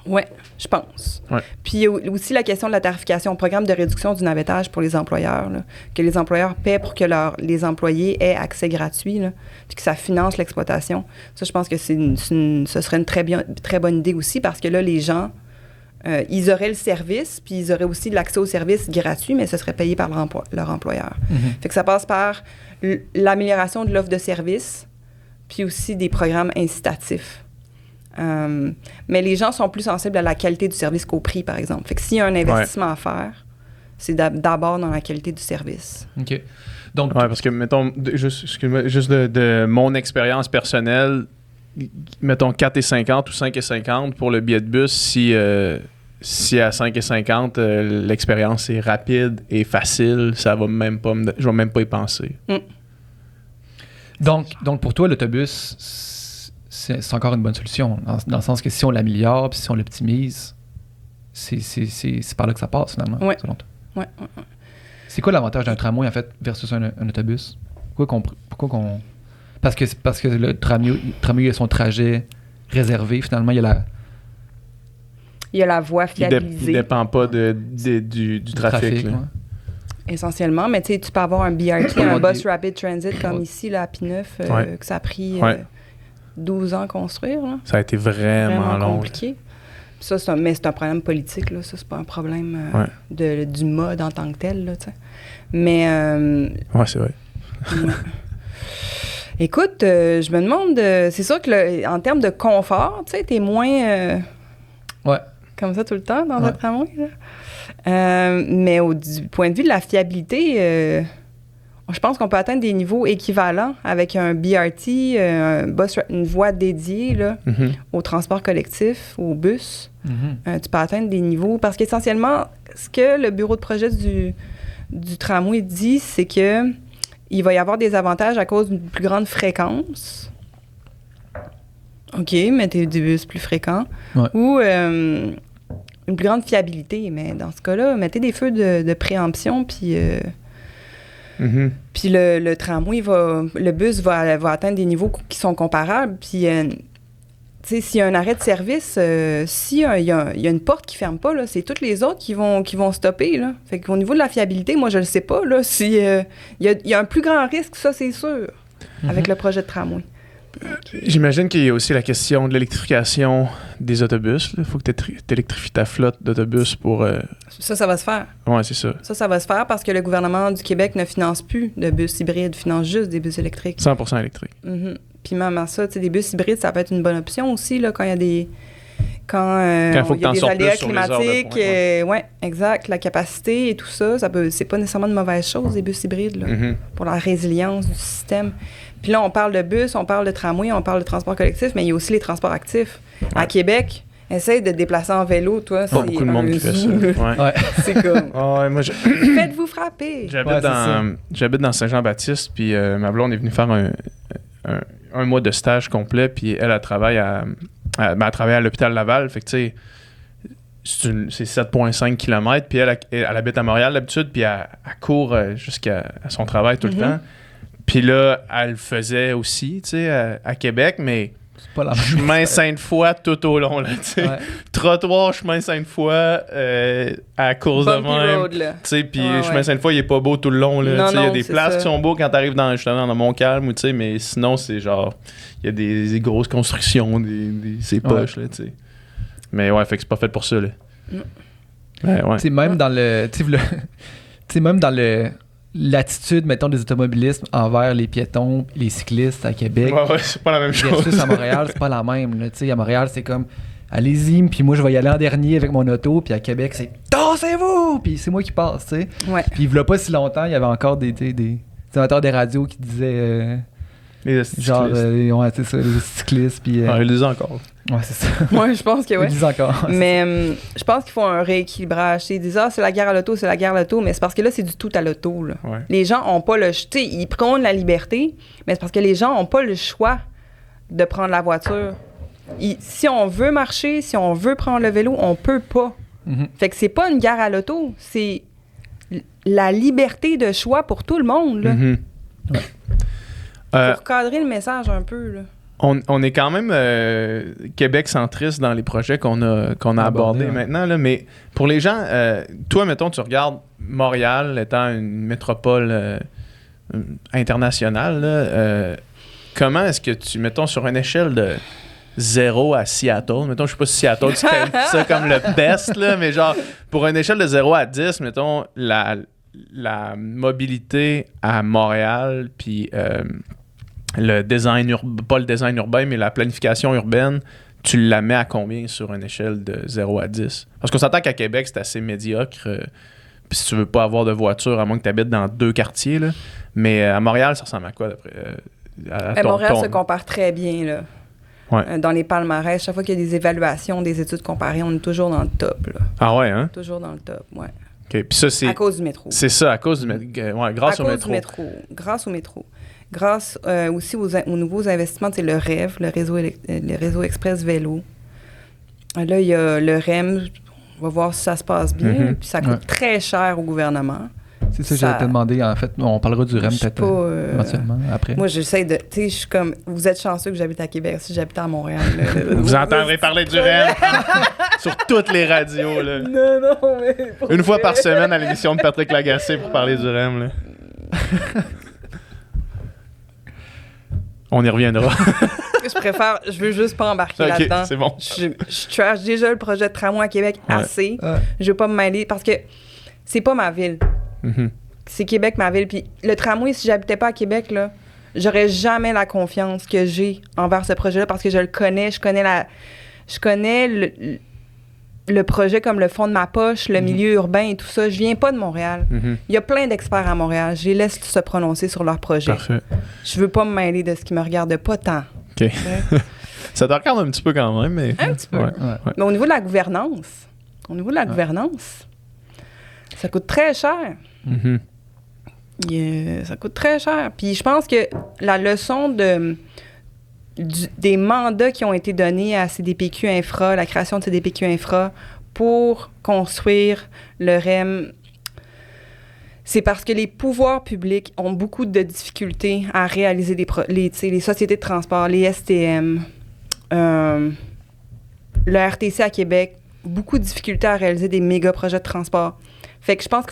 Oui, je pense. Ouais. Puis aussi la question de la tarification, programme de réduction du navettage pour les employeurs, là, que les employeurs paient pour que les employés aient accès gratuit, là, puis que ça finance l'exploitation. Ça, je pense que ce serait une très bonne idée aussi parce que là, les gens... ils auraient le service, puis ils auraient aussi l'accès au service gratuit, mais ce serait payé par leur employeur. Fait que ça passe par l'amélioration de l'offre de service, puis aussi des programmes incitatifs. Mais les gens sont plus sensibles à la qualité du service qu'au prix, par exemple. Fait que s'il y a un investissement à faire, c'est d'abord dans la qualité du service. OK. Donc, parce que, mettons, juste de mon expérience personnelle, mettons 4,50 ou 5,50 pour le billet de bus, si à 5,50 l'expérience est rapide et facile, ça va même pas je vais même pas y penser. Donc pour toi, l'autobus, c'est encore une bonne solution, dans le sens que si on l'améliore puis si on l'optimise, c'est par là que ça passe, finalement, selon toi. Ouais. C'est quoi l'avantage d'un tramway, en fait, versus un autobus? Pourquoi qu'on... Parce que le tramway a son trajet réservé, finalement, il y a la voie fiabilisée. Il dépend pas du trafic. Essentiellement, mais tu sais, tu peux avoir un BRT, un Bus Rapid Transit, comme ici, là, à P9, que ça a pris 12 ans à construire. Là. Ça a été vraiment long. Compliqué. Ça, c'est un problème politique, là. Ça, c'est pas un problème du mode en tant que tel, là, tu sais. Mais... c'est vrai. Écoute, je me demande... c'est sûr que en termes de confort, tu sais, t'es moins... comme ça tout le temps dans un tramway, là. Mais du point de vue de la fiabilité... je pense qu'on peut atteindre des niveaux équivalents avec un BRT, une voie dédiée là, au transport collectif, au bus. Tu peux atteindre des niveaux... Parce qu'essentiellement, ce que le bureau de projet du tramway dit, c'est que il va y avoir des avantages à cause d'une plus grande fréquence. OK, mettez des bus plus fréquents. Ou une plus grande fiabilité. Mais dans ce cas-là, mettez des feux de préemption, puis... Puis le tramway le bus va atteindre des niveaux qui sont comparables. Puis, tu sais, s'il y a un arrêt de service, s'il y a une porte qui ferme pas, là, c'est toutes les autres qui vont stopper, là. Fait qu'au niveau de la fiabilité, moi, je le sais pas, là, si il y a un plus grand risque, ça, c'est sûr, avec le projet de tramway. J'imagine qu'il y a aussi la question de l'électrification des autobus. Il faut que tu électrifies ta flotte d'autobus pour... Ça va se faire. Oui, c'est ça. Ça va se faire parce que le gouvernement du Québec ne finance plus de bus hybrides, finance juste des bus électriques. 100% électrique. Puis même à ça, tu sais, des bus hybrides, ça peut être une bonne option aussi, là, quand il y a des... Quand il y a des aléas climatiques, oui, exact, la capacité et tout ça, c'est pas nécessairement une mauvaise chose, les bus hybrides, là, pour la résilience du système. Puis là, on parle de bus, on parle de tramway, on parle de transport collectif, mais il y a aussi les transports actifs. À Québec, essaye de te déplacer en vélo, toi, c'est beaucoup de monde qui fait ça. C'est comme... moi, Faites-vous frapper! J'habite dans Saint-Jean-Baptiste, puis ma blonde est venue faire un mois de stage complet, puis elle travaille elle travaille à l'hôpital Laval, fait que tu sais, c'est 7,5 km, puis elle habite à Montréal d'habitude, puis elle court jusqu'à son travail tout le temps. Puis là, elle le faisait aussi, tu sais, à Québec, mais chemin Sainte-Foy tout au long, là, tu sais. Trottoir, chemin Sainte-Foy, à cause de même. Tu sais, puis chemin Sainte-Foy, il est pas beau tout le long, là. Il y a des places qui sont beaux quand t'arrives justement dans Montcalm, tu sais, mais sinon, c'est genre, il y a des grosses constructions, c'est poches, là, tu sais. Mais ouais, fait que c'est pas fait pour ça, là. Tu sais, même dans le... Tu sais, même dans l'attitude, mettons, des automobilistes envers les piétons, les cyclistes à Québec. Ouais, c'est pas la même chose. Versus à Montréal, c'est pas la même. Tu sais, à Montréal, c'est comme allez-y, puis moi je vais y aller en dernier avec mon auto, puis à Québec, c'est tassez-vous, puis c'est moi qui passe, tu sais. Ouais. Puis il y a pas si longtemps, il y avait encore des amateurs des radios qui disaient Les genre cyclistes. ouais, c'est ça, les cyclistes, puis Ils le disent encore. ouais, c'est ça. Moi, je pense que Ils oui. le disent encore. Mais je pense qu'il faut un rééquilibrage. Ils disent, c'est la guerre à l'auto, c'est la guerre à l'auto. Mais c'est parce que là, c'est du tout à l'auto. Là. Ouais. Les gens ont pas le... Tu sais, ils prônent la liberté, mais c'est parce que les gens ont pas le choix de prendre la voiture. Si on veut marcher, si on veut prendre le vélo, on peut pas. Mhm. Fait que c'est pas une guerre à l'auto, c'est la liberté de choix pour tout le monde. Là. Mhm. Pour cadrer le message un peu. Là. On est quand même Québec centriste dans les projets qu'on a abordés ouais. maintenant, là, mais pour les gens, toi, mettons, tu regardes Montréal étant une métropole internationale, là, comment est-ce que tu, mettons, sur une échelle de 0 à Seattle, mettons, je sais pas si Seattle, tu qualifies ça comme le best, là, mais genre, pour une échelle de 0 à 10, mettons, la mobilité à Montréal, puis le design pas le design urbain, mais la planification urbaine, tu la mets à combien sur une échelle de 0 à 10? Parce qu'on s'entend qu'à Québec, c'est assez médiocre. Puis si tu veux pas avoir de voiture, à moins que tu habites dans 2 quartiers, là. Mais à Montréal, ça ressemble à quoi, d'après Montréal se compare très bien, là. Ouais. Dans les palmarès, chaque fois qu'il y a des évaluations, des études comparées, on est toujours dans le top, là. Ah ouais, hein? Toujours dans le top, ouais. OK. Puis ça, c'est... À cause du métro. C'est ça, à cause du métro. Ouais, grâce au à cause métro. du métro. Grâce au métro. Grâce aussi aux nouveaux investissements, c'est le REV, le réseau Express Vélo. Là, il y a le REM. On va voir si ça se passe bien. Mhm. Puis ça coûte très cher au gouvernement. C'est ça que j'allais te demander, en fait. On parlera du REM Je sais peut-être pas, éventuellement, après. Moi, j'essaie de... Tu sais, je suis comme... Vous êtes chanceux que j'habite à Québec. Si j'habitais à Montréal... là, Vous entendrez parler du REM sur toutes les radios, là. Non, mais... Une fois par semaine à l'émission de Patrick Lagacé pour parler du REM, là. On y reviendra. Je veux juste pas embarquer OK, là-dedans. c'est bon. Je trash déjà le projet de tramway à Québec assez. Ouais. Je veux pas me mêler parce que c'est pas ma ville. Mhm. C'est Québec, ma ville. Puis le tramway, si j'habitais pas à Québec, là, j'aurais jamais la confiance que j'ai envers ce projet-là parce que je le connais. Je connais le projet comme le fond de ma poche, le milieu urbain et tout ça. Je viens pas de Montréal. Mhm. Il y a plein d'experts à Montréal. Je les laisse se prononcer sur leur projet. Parfait. Je veux pas me mêler de ce qui me regarde pas tant. OK. Ouais. Ça te regarde un petit peu quand même, mais... Un petit peu. Ouais. Ouais. Mais au niveau de la gouvernance, ça coûte très cher. Mhm. Ça coûte très cher. Puis je pense que la leçon des mandats qui ont été donnés à CDPQ Infra, la création de CDPQ Infra pour construire le REM, c'est parce que les pouvoirs publics ont beaucoup de difficultés à réaliser les sociétés de transport, les STM, le RTC à Québec, beaucoup de difficultés à réaliser des méga projets de transport. Fait que je pense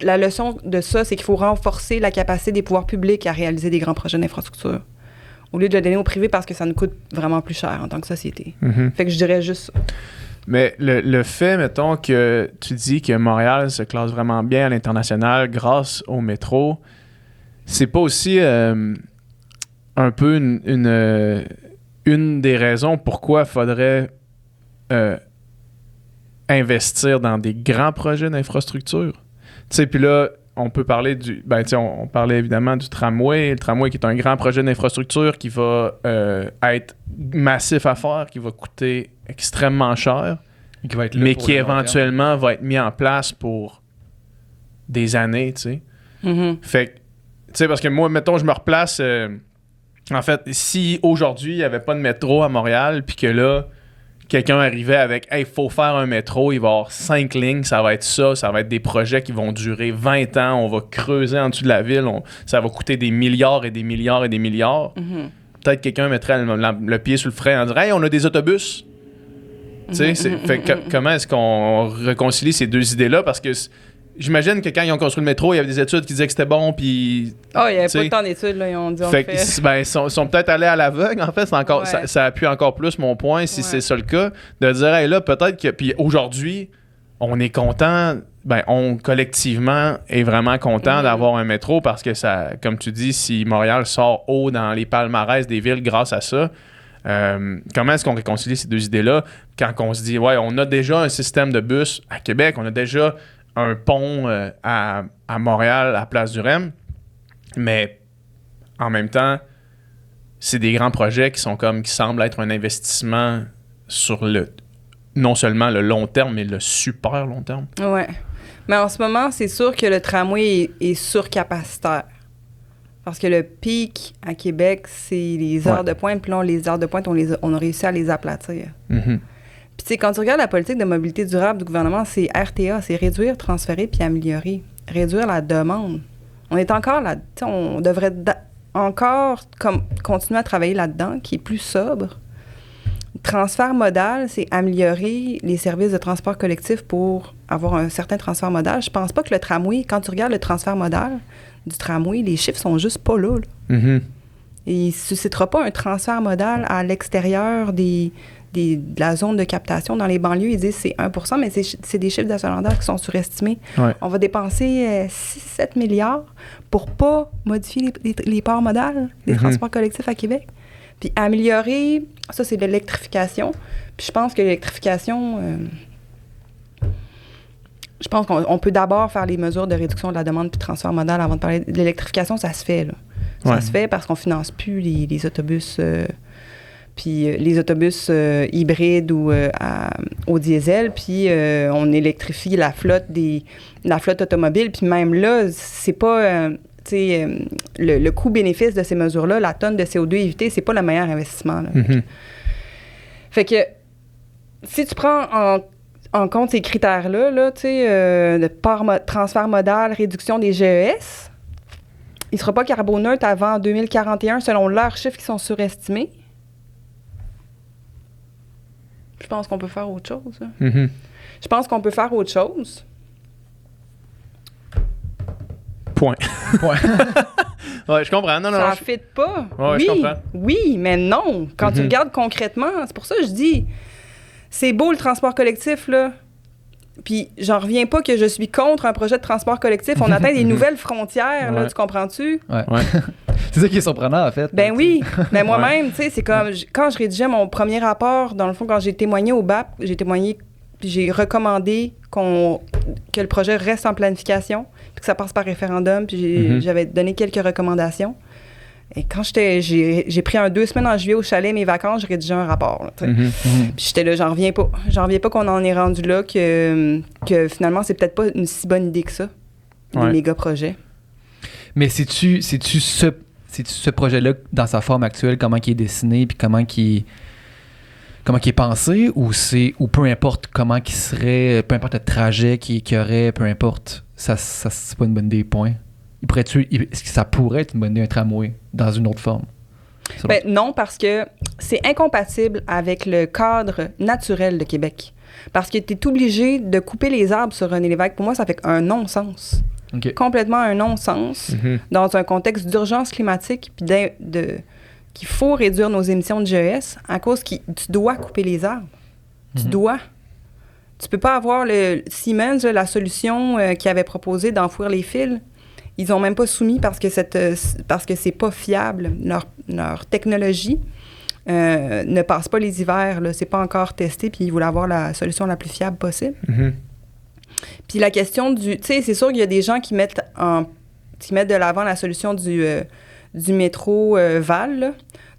la leçon de ça, c'est qu'il faut renforcer la capacité des pouvoirs publics à réaliser des grands projets d'infrastructure, au lieu de le donner au privé parce que ça nous coûte vraiment plus cher en tant que société. Mhm. Fait que je dirais juste ça. Mais le fait, mettons, que tu dis que Montréal se classe vraiment bien à l'international grâce au métro, c'est pas aussi un peu une des raisons pourquoi il faudrait investir dans des grands projets d'infrastructure? Tu sais, puis là, on peut parler on parlait évidemment du tramway. Le tramway qui est un grand projet d'infrastructure qui va être massif à faire, qui va coûter extrêmement cher, Qui va être là mais pour qui le long terme. éventuellement va être mis en place pour des années, tu sais. Mhm. Fait que, tu sais, parce que moi, mettons, je me replace... en fait, si aujourd'hui, il n'y avait pas de métro à Montréal, puis que là, quelqu'un arrivait avec « Hey, il faut faire un métro, il va y avoir 5 lignes, ça va être ça va être des projets qui vont durer 20 ans, on va creuser en dessous de la ville, ça va coûter des milliards et des milliards et des milliards. Mhm. Peut-être quelqu'un mettrait le pied sur le frein en disant « Hey, on a des autobus! » Tu sais, fait que comment est-ce qu'on réconcilie ces deux idées-là? Parce que j'imagine que quand ils ont construit le métro, il y avait des études qui disaient que c'était bon, puis... Ah, il n'y avait T'sais, pas tant d'études, là, ils ont dit on Fait le que, fait. ben, ils sont peut-être allés à l'aveugle, en fait. C'est encore, Ouais. ça appuie encore plus mon point, si Ouais. c'est ça le cas, de dire, hey, là, peut-être que... Puis aujourd'hui, on est content on collectivement est vraiment content d'avoir un métro parce que ça, comme tu dis, si Montréal sort haut dans les palmarès des villes grâce à ça, comment est-ce qu'on réconcilie ces deux idées-là quand on se dit, ouais, on a déjà un système de bus à Québec, on a déjà un pont à Montréal, à Place du Rem, mais en même temps, c'est des grands projets qui semblent être un investissement sur non seulement le long terme, mais le super long terme. Ouais. Mais en ce moment, c'est sûr que le tramway est surcapacitaire. Parce que le pic à Québec, c'est les heures de pointe. Puis là, les heures de pointe, on a réussi à les aplatir. Mm-hmm. Puis tu sais, quand tu regardes la politique de mobilité durable du gouvernement, c'est RTA, c'est réduire, transférer puis améliorer. Réduire la demande. On est encore là, tu sais, on devrait encore continuer à travailler là-dedans, qui est plus sobre. Transfert modal, c'est améliorer les services de transport collectif pour avoir un certain transfert modal. Je pense pas que le tramway, quand tu regardes le transfert modal du tramway, les chiffres sont juste pas là. Mm-hmm. Et il ne suscitera pas un transfert modal à l'extérieur de la zone de captation. Dans les banlieues, ils disent que c'est 1 mais c'est des chiffres d'achalandage qui sont surestimés. Ouais. On va dépenser 6-7 milliards pour pas modifier les ports modales des transports collectifs à Québec. Puis améliorer, ça, c'est de l'électrification. Puis je pense que l'électrification, je pense qu'on peut d'abord faire les mesures de réduction de la demande puis de transfert modal avant de parler de l'électrification. Ça se fait, là. Ça se fait parce qu'on finance plus les autobus, puis les autobus hybrides ou au diesel, puis on électrifie la flotte automobile. Puis même là, c'est pas... le coût-bénéfice de ces mesures-là, la tonne de CO2 évitée, c'est pas le meilleur investissement. Là. Mm-hmm. Fait que si tu prends en compte ces critères-là, là, de transfert modal, réduction des GES, il ne sera pas carboneutre avant 2041 selon leurs chiffres qui sont surestimés. Je pense qu'on peut faire autre chose. Mm-hmm. Je pense qu'on peut faire autre chose. Point. Ouais, je comprends. Non, Ça ne fit pas. Ouais, oui, je comprends. Oui, mais non. Quand tu regardes concrètement, c'est pour ça que je dis, c'est beau le transport collectif, là. Puis j'en reviens pas que je suis contre un projet de transport collectif. On atteint des nouvelles frontières, là, tu comprends-tu? Ouais. Ouais. C'est ça qui est surprenant, en fait. Ben oui. Mais moi-même, tu sais, c'est comme... Quand je rédigeais mon premier rapport, dans le fond, quand j'ai témoigné au BAP, puis j'ai recommandé que le projet reste en planification, puis que ça passe par référendum, puis j'avais donné quelques recommandations. Et quand j'ai pris 2 semaines en juillet au chalet, mes vacances, j'ai rédigé un rapport. Là, puis j'étais là, j'en reviens pas. J'en reviens pas qu'on en est rendu là, que finalement, c'est peut-être pas une si bonne idée que ça, des méga-projets. Mais c'est-tu ce projet-là, dans sa forme actuelle, comment il est dessiné, puis comment il est pensé, ou peu importe comment il serait, peu importe le trajet qu'il y aurait, peu importe, ça c'est pas une bonne idée, point. Est-ce que ça pourrait être une bonne idée, un tramway, dans une autre forme? Ben, non, parce que c'est incompatible avec le cadre naturel de Québec. Parce que tu es obligé de couper les arbres sur René Lévesque. Pour moi, ça fait un non-sens. Okay. Complètement un non-sens dans un contexte d'urgence climatique puis qu'il faut réduire nos émissions de GES à cause que tu dois couper les arbres. Tu dois. Tu peux pas avoir le Siemens, la solution qu'ils avait proposée d'enfouir les fils. Ils n'ont même pas soumis parce que c'est pas fiable. Leur technologie ne passe pas les hivers. Là. C'est pas encore testé, puis ils voulaient avoir la solution la plus fiable possible. Puis la question tu sais, c'est sûr qu'il y a des gens qui mettent de l'avant la solution du métro Val. Là.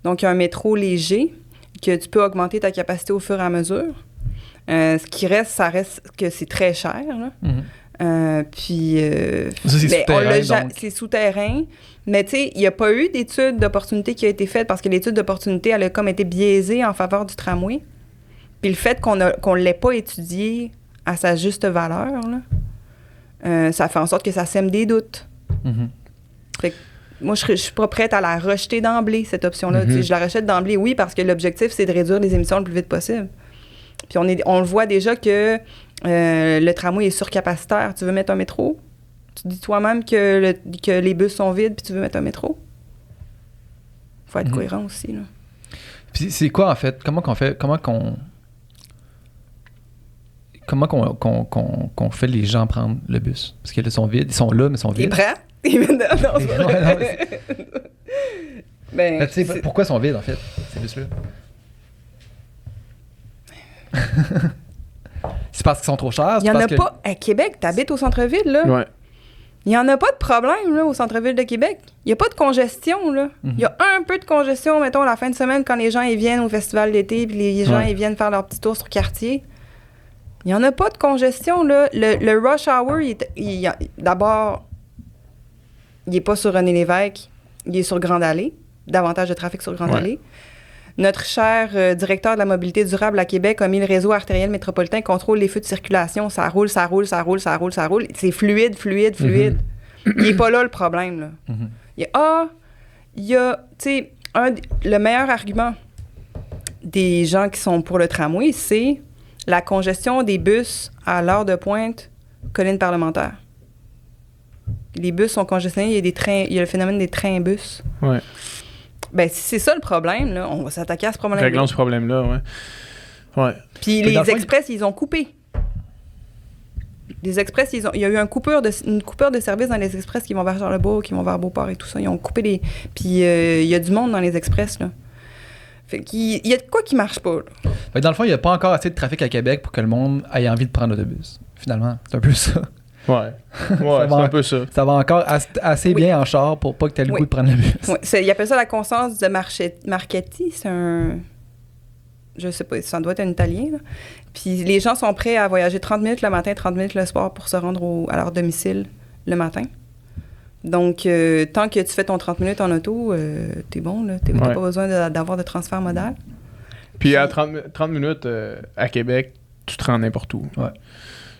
Donc, il y a un métro léger que tu peux augmenter ta capacité au fur et à mesure. Ce qui reste, ça reste que c'est très cher. Là. Puis, ça, c'est souterrain, c'est souterrain. Mais tu sais, il n'y a pas eu d'étude d'opportunité qui a été faite parce que l'étude d'opportunité, elle a comme été biaisée en faveur du tramway. Puis le fait qu'on ne l'ait pas étudié à sa juste valeur, là, ça fait en sorte que ça sème des doutes. Fait que moi, je suis pas prête à la rejeter d'emblée, cette option-là. Tu sais, je la rejette d'emblée, oui, parce que l'objectif, c'est de réduire les émissions le plus vite possible. Puis on le voit déjà que le tramway est surcapacitaire. Tu veux mettre un métro? Tu dis toi-même que les bus sont vides puis tu veux mettre un métro? Faut être cohérent aussi, là. Puis c'est quoi, en fait? Comment qu'on comment qu'on fait les gens prendre le bus? Parce qu'ils sont vides. Ils sont là, mais ils sont T'es vides. prêt? Non, c'est Ouais, vrai. non, Ben, Mais tu sais, pourquoi ils sont vides, en fait, ces bus-là? C'est parce qu'ils sont trop chers? il y en a pas à Québec. T'habites au centre-ville, là. Ouais. Il n'y en a pas de problème là, au centre-ville de Québec. Il n'y a pas de congestion. Là. Il y a un peu de congestion, mettons, la fin de semaine, quand les gens ils viennent au festival d'été puis les gens ils viennent faire leur petit tour sur le quartier. Il n'y en a pas de congestion. Là. Le rush hour, d'abord, il n'est pas sur René Lévesque, il est sur Grande Allée. Davantage de trafic sur Grande Allée. Notre cher directeur de la mobilité durable à Québec a mis le réseau artériel métropolitain, contrôle les feux de circulation. Ça roule, ça roule, ça roule, ça roule, ça roule. C'est fluide. Il n'est pas là le problème. Là. Il y a, tu sais, le meilleur argument des gens qui sont pour le tramway, c'est la congestion des bus à l'heure de pointe, colline parlementaire. Les bus sont congestionnés, il y a le phénomène des trains-bus. Ouais. Ben, si c'est ça le problème, là, on va s'attaquer à ce problème-là. Réglons ce problème-là, ouais. Puis les express, ils ont coupé. Les express, il y a eu une coupure de service dans les express qui vont vers Charlebourg, qui vont vers Beauport et tout ça. Ils ont coupé les... Puis il y a du monde dans les express, là. Fait qu'il y a de quoi qui marche pas, là. Fait que dans le fond, il n'y a pas encore assez de trafic à Québec pour que le monde ait envie de prendre l'autobus. Finalement, c'est un peu ça. Ouais, c'est un peu ça. Ça va encore assez bien en char pour pas que tu aies le goût de prendre le bus. Oui, ils appellent ça la conscience de Marchetti. C'est un... Je sais pas, ça doit être un Italien, là. Puis les gens sont prêts à voyager 30 minutes le matin, 30 minutes le soir pour se rendre à leur domicile le matin. Donc, tant que tu fais ton 30 minutes en auto, t'es bon, là. T'as pas besoin d'avoir de transfert modal. Puis à 30 minutes à Québec, tu te rends n'importe où. Ouais.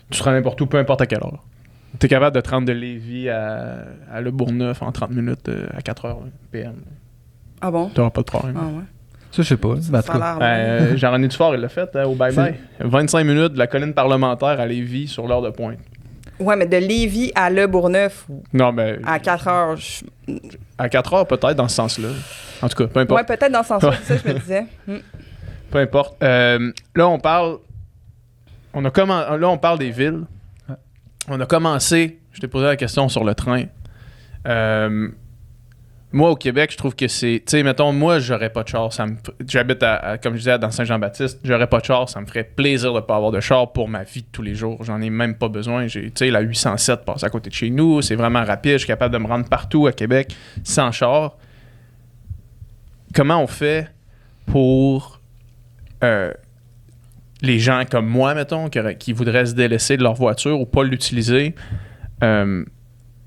Tu te rends n'importe où, peu importe à quelle heure. T'es capable de te rendre de Lévis à Le Bourgneuf en 30 minutes à 4h PM. Ah bon? T'auras pas de problème. Ah ouais. Ça, je sais pas. Ça a l'air Jean-René Dufort, il l'a fait au bye-bye. 25 minutes de la colline parlementaire à Lévis sur l'heure de pointe. Ouais, mais de Lévis à Le Bourgneuf, Non, mais à 4 heures... à 4 heures, peut-être, dans ce sens-là. En tout cas, peu importe. Ouais, peut-être dans ce sens-là, c'est ça que je me disais. Peu importe. Là, on parle... Là, on parle des villes. Ouais. On a commencé... Je t'ai posé la question sur le train. Moi, au Québec, je trouve que c'est... Tu sais, mettons, moi, j'aurais pas de char. J'habite, comme je disais, dans Saint-Jean-Baptiste. J'aurais pas de char. Ça me ferait plaisir de pas avoir de char pour ma vie de tous les jours. J'en ai même pas besoin. Tu sais, la 807 passe à côté de chez nous. C'est vraiment rapide. Je suis capable de me rendre partout à Québec sans char. Comment on fait pour... les gens comme moi, mettons, qui voudraient se délaisser de leur voiture ou pas l'utiliser,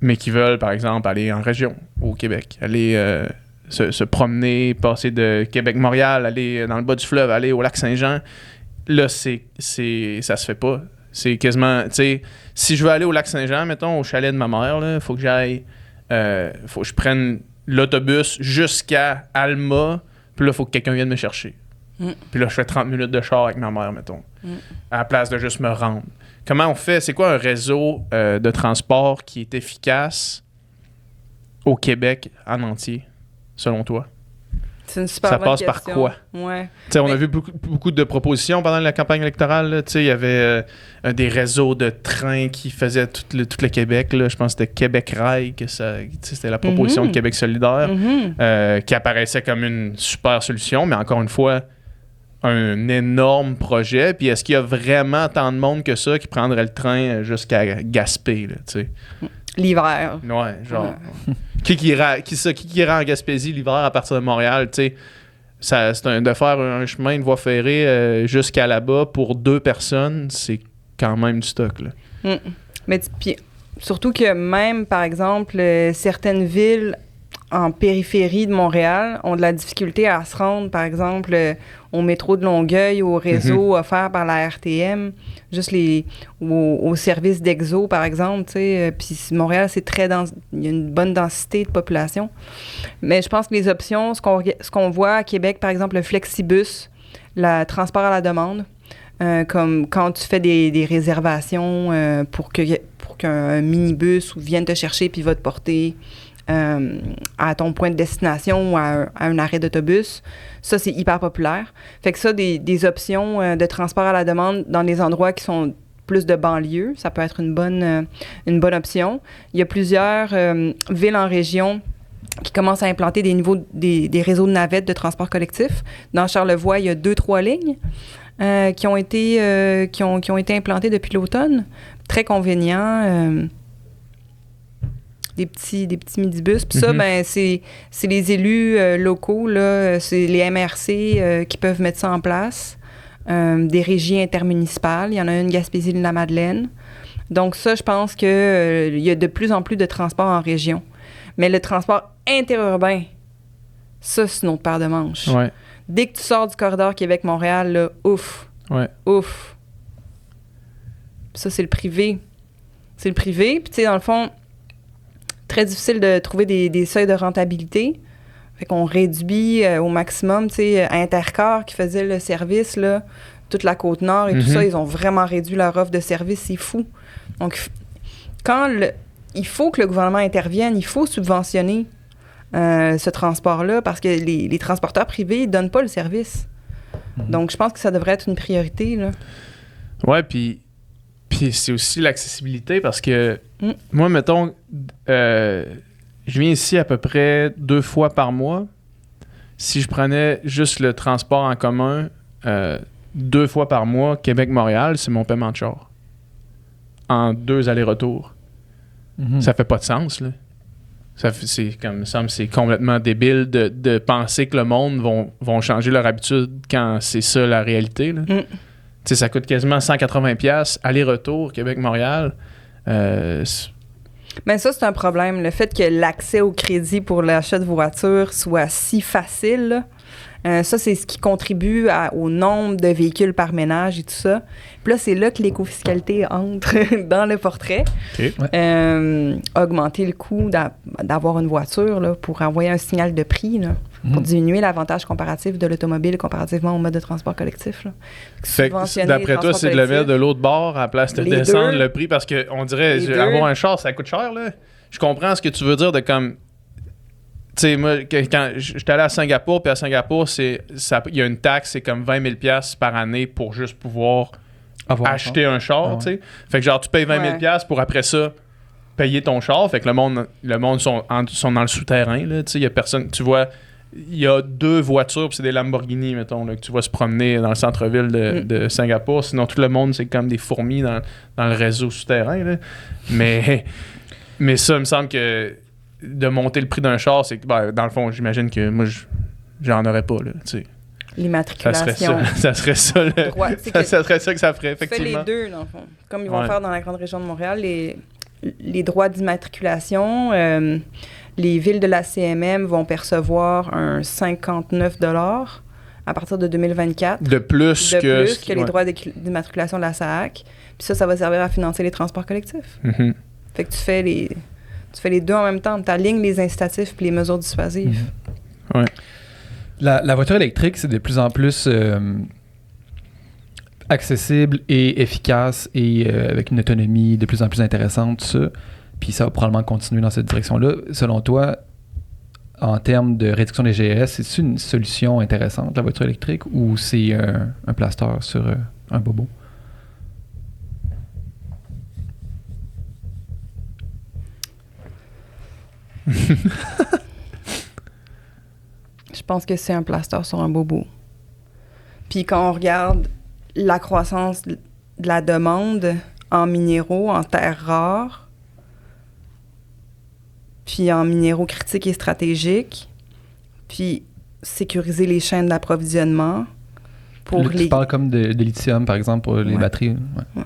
mais qui veulent, par exemple, aller en région, au Québec, aller se promener, passer de Québec-Montréal, aller dans le bas du fleuve, aller au lac Saint-Jean. Là, ça se fait pas. C'est quasiment, tu sais, si je veux aller au lac Saint-Jean, mettons, au chalet de ma mère, il faut que j'aille, faut que je prenne l'autobus jusqu'à Alma, puis là, il faut que quelqu'un vienne me chercher. Puis là, je fais 30 minutes de char avec ma mère, mettons, à la place de juste me rendre. Comment on fait? C'est quoi un réseau de transport qui est efficace au Québec en entier, selon toi? C'est une super Ça bonne passe par question. quoi? Ouais. T'sais, on a vu beaucoup de propositions pendant la campagne électorale. Il y avait des réseaux de trains qui faisaient tout le Québec. Là. Je pense que c'était Québec Rail, c'était la proposition de Québec solidaire, qui apparaissait comme une super solution, mais encore une fois, un énorme projet. Puis est-ce qu'il y a vraiment tant de monde que ça qui prendrait le train jusqu'à Gaspé? Là, L'hiver. Ouais, genre... Qui ira en Gaspésie l'hiver à partir de Montréal, tu sais, de faire un chemin, une voie ferrée jusqu'à là-bas pour 2 personnes, c'est quand même du stock, là. Mais puis, surtout que même, par exemple, certaines villes en périphérie de Montréal ont de la difficulté à se rendre, par exemple, au métro de Longueuil, au réseau offert par la RTM, juste au service d'Exo, par exemple, tu sais. Puis Montréal, c'est très dense, il y a une bonne densité de population. Mais je pense que les options, ce qu'on voit à Québec, par exemple, le Flexibus, le transport à la demande, comme quand tu fais des réservations pour qu'un minibus vienne te chercher puis va te porter à ton point de destination ou à un arrêt d'autobus. Ça, c'est hyper populaire. Fait que ça, des options de transport à la demande dans les endroits qui sont plus de banlieue. Ça peut être une bonne option. Il y a plusieurs villes en région qui commencent à implanter des réseaux de navettes de transport collectif. Dans Charlevoix, il y a 2-3 lignes qui ont été implantées depuis l'automne. Très convenient. Des petits midibus. Puis ça, ben, c'est les élus locaux, là, c'est les MRC qui peuvent mettre ça en place. Des régies intermunicipales. Il y en a une Gaspésie-la-Madeleine. Donc ça, je pense qu'il y a de plus en plus de transports en région. Mais le transport interurbain, ça, c'est une autre paire de manches. Ouais. Dès que tu sors du corridor Québec-Montréal, là, ouf. Ouais. Ouf. Ça, c'est le privé. C'est le privé. Puis, tu sais, dans le fond, très difficile de trouver des seuils de rentabilité. Fait qu'on réduit au maximum, tu sais, Intercar qui faisait le service, là, toute la Côte-Nord et tout ça, ils ont vraiment réduit leur offre de service, c'est fou. Donc, il faut que le gouvernement intervienne, il faut subventionner ce transport-là parce que les transporteurs privés ne donnent pas le service. Donc, je pense que ça devrait être une priorité, là. Ouais, puis c'est aussi l'accessibilité parce que moi, mettons, je viens ici à peu près 2 fois par mois. Si je prenais juste le transport en commun 2 fois par mois, Québec-Montréal, c'est mon paiement de char. En 2 allers-retours. Ça fait pas de sens, là. C'est complètement débile de penser que le monde vont changer leur habitude quand c'est ça la réalité, là. Tu sais, ça coûte quasiment 180$ aller-retour Québec-Montréal. Mais ça, c'est un problème. Le fait que l'accès au crédit pour l'achat de voiture soit si facile, là, ça, c'est ce qui contribue au nombre de véhicules par ménage et tout ça. Puis là, c'est là que l'écofiscalité entre dans le portrait. Okay. Augmenter le coût d'avoir une voiture là, pour envoyer un signal de prix, là, pour diminuer l'avantage comparatif de l'automobile comparativement au mode de transport collectif. Là. Fait que, d'après toi, c'est de le mettre de l'autre bord à la place de descendre le prix parce qu'on dirait avoir un char, ça coûte cher. Là. Je comprends ce que tu veux dire de comme... Tu sais, moi, quand j'étais allé à Singapour, puis à Singapour, il y a une taxe, c'est comme 20 000$ par année pour juste pouvoir acheter un char, tu sais. Fait que genre, tu payes 20 000$ pour après ça payer ton char. Fait que le monde sont dans le souterrain, là, tu sais. Il y a personne, tu vois, il y a 2 voitures, puis c'est des Lamborghini, mettons, là, que tu vois se promener dans le centre-ville de Singapour. Sinon, tout le monde, c'est comme des fourmis dans le réseau souterrain, là. Mais ça, il me semble que de monter le prix d'un char, c'est que, ben, dans le fond, j'imagine que moi, j'en aurais pas, là, tu sais. L'immatriculation. Ça serait ça, ça serait ça que ça ferait, effectivement. Fais les deux, dans le fond. Comme ils vont faire dans la grande région de Montréal, les droits d'immatriculation, les villes de la CMM vont percevoir un 59$ à partir de 2024. De plus que les droits d'immatriculation de la SAAC. Puis ça va servir à financer les transports collectifs. Fait que tu fais les deux en même temps. Tu alignes les incitatifs puis les mesures dissuasives. Ouais. La voiture électrique, c'est de plus en plus accessible et efficace et avec une autonomie de plus en plus intéressante, tout ça. Puis ça va probablement continuer dans cette direction-là. Selon toi, en termes de réduction des GES, c'est-tu une solution intéressante, la voiture électrique, ou c'est un plaster sur un bobo? Je pense que c'est un plaster sur un bobo. Puis quand on regarde la croissance de la demande en minéraux, en terres rares, puis en minéraux critiques et stratégiques, puis sécuriser les chaînes d'approvisionnement pour Tu parles comme de lithium, par exemple, pour les batteries. Ouais.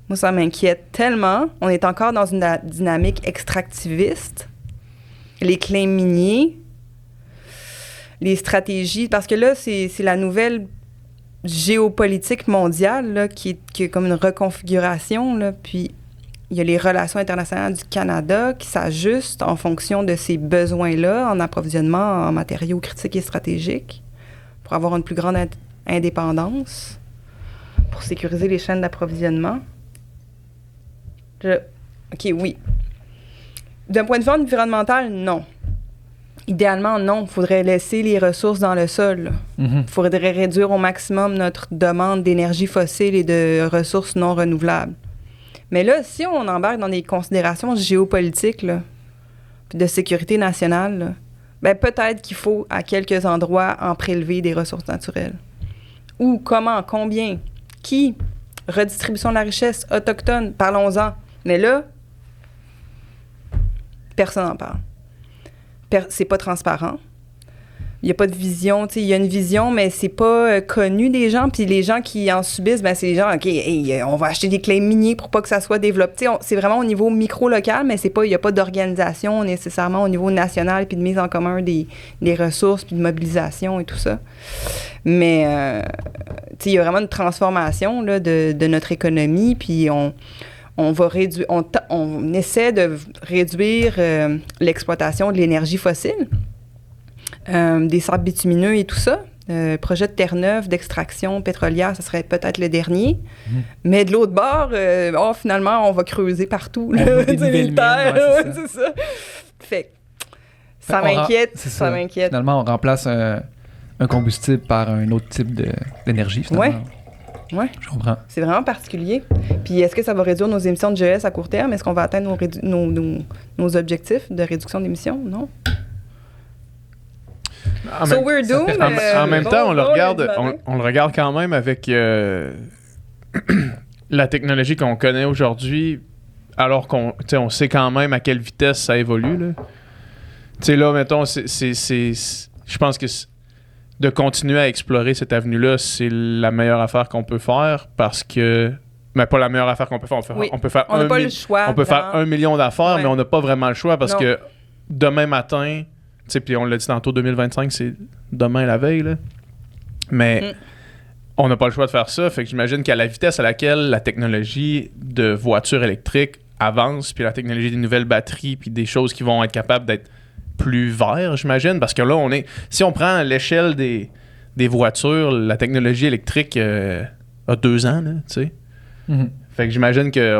Moi, ça m'inquiète tellement. On est encore dans une dynamique extractiviste. Les claims miniers, les stratégies, parce que là, c'est la nouvelle géopolitique mondiale là, qui est comme une reconfiguration. Là, puis, il y a les relations internationales du Canada qui s'ajustent en fonction de ces besoins-là en approvisionnement en matériaux critiques et stratégiques pour avoir une plus grande indépendance, pour sécuriser les chaînes d'approvisionnement. OK, oui. D'un point de vue environnemental, non. idéalement, non. Il faudrait laisser les ressources dans le sol. Mhm. Il faudrait réduire au maximum notre demande d'énergie fossile et de ressources non renouvelables. Mais là, si on embarque dans des considérations géopolitiques, là, puis de sécurité nationale, là, ben peut-être qu'il faut, à quelques endroits, en prélever des ressources naturelles. Où, comment, combien, qui, redistribution de la richesse, autochtone, parlons-en. Mais là, personne n'en parle. C'est pas transparent. Il n'y a pas de vision. Il y a une vision, mais c'est pas connu des gens. Puis les gens qui en subissent, ben c'est les gens, OK, hey, on va acheter des claims miniers pour pas que ça soit développé. C'est vraiment au niveau micro-local, mais il n'y a pas d'organisation nécessairement au niveau national puis de mise en commun des ressources puis de mobilisation et tout ça. Mais il y a vraiment une transformation là, de notre économie, puis on va réduire, on essaie de réduire l'exploitation de l'énergie fossile. Des sables bitumineux et tout ça. Projet de Terre-Neuve d'extraction pétrolière, ça serait peut-être le dernier. Mais de l'autre bord, finalement, on va creuser partout. Là, les terres, c'est ça. Fait que ça m'inquiète. Ça m'inquiète. Finalement, on remplace un combustible par un autre type d'énergie, finalement. Oui. Je comprends. C'est vraiment particulier. Puis est-ce que ça va réduire nos émissions de GES à court terme? Est-ce qu'on va atteindre nos objectifs de réduction d'émissions? Non. We're doomed. En même temps, on le regarde quand même avec la technologie qu'on connaît aujourd'hui, alors qu'on sait quand même à quelle vitesse ça évolue. Là. Tu sais, là, mettons, je pense que de continuer à explorer cette avenue-là, c'est la meilleure affaire qu'on peut faire parce que... Mais pas la meilleure affaire qu'on peut faire. On peut faire n'a pas le choix. On peut faire 1 million d'affaires, mais on n'a pas vraiment le choix parce que demain matin... Puis on l'a dit tantôt, 2025, c'est demain la veille. Là. Mais on n'a pas le choix de faire ça. Fait que j'imagine qu'à la vitesse à laquelle la technologie de voitures électriques avance, puis la technologie des nouvelles batteries, puis des choses qui vont être capables d'être plus vertes, j'imagine. Parce que là, si on prend l'échelle des voitures, la technologie électrique a 2 ans, tu sais. Fait que j'imagine que...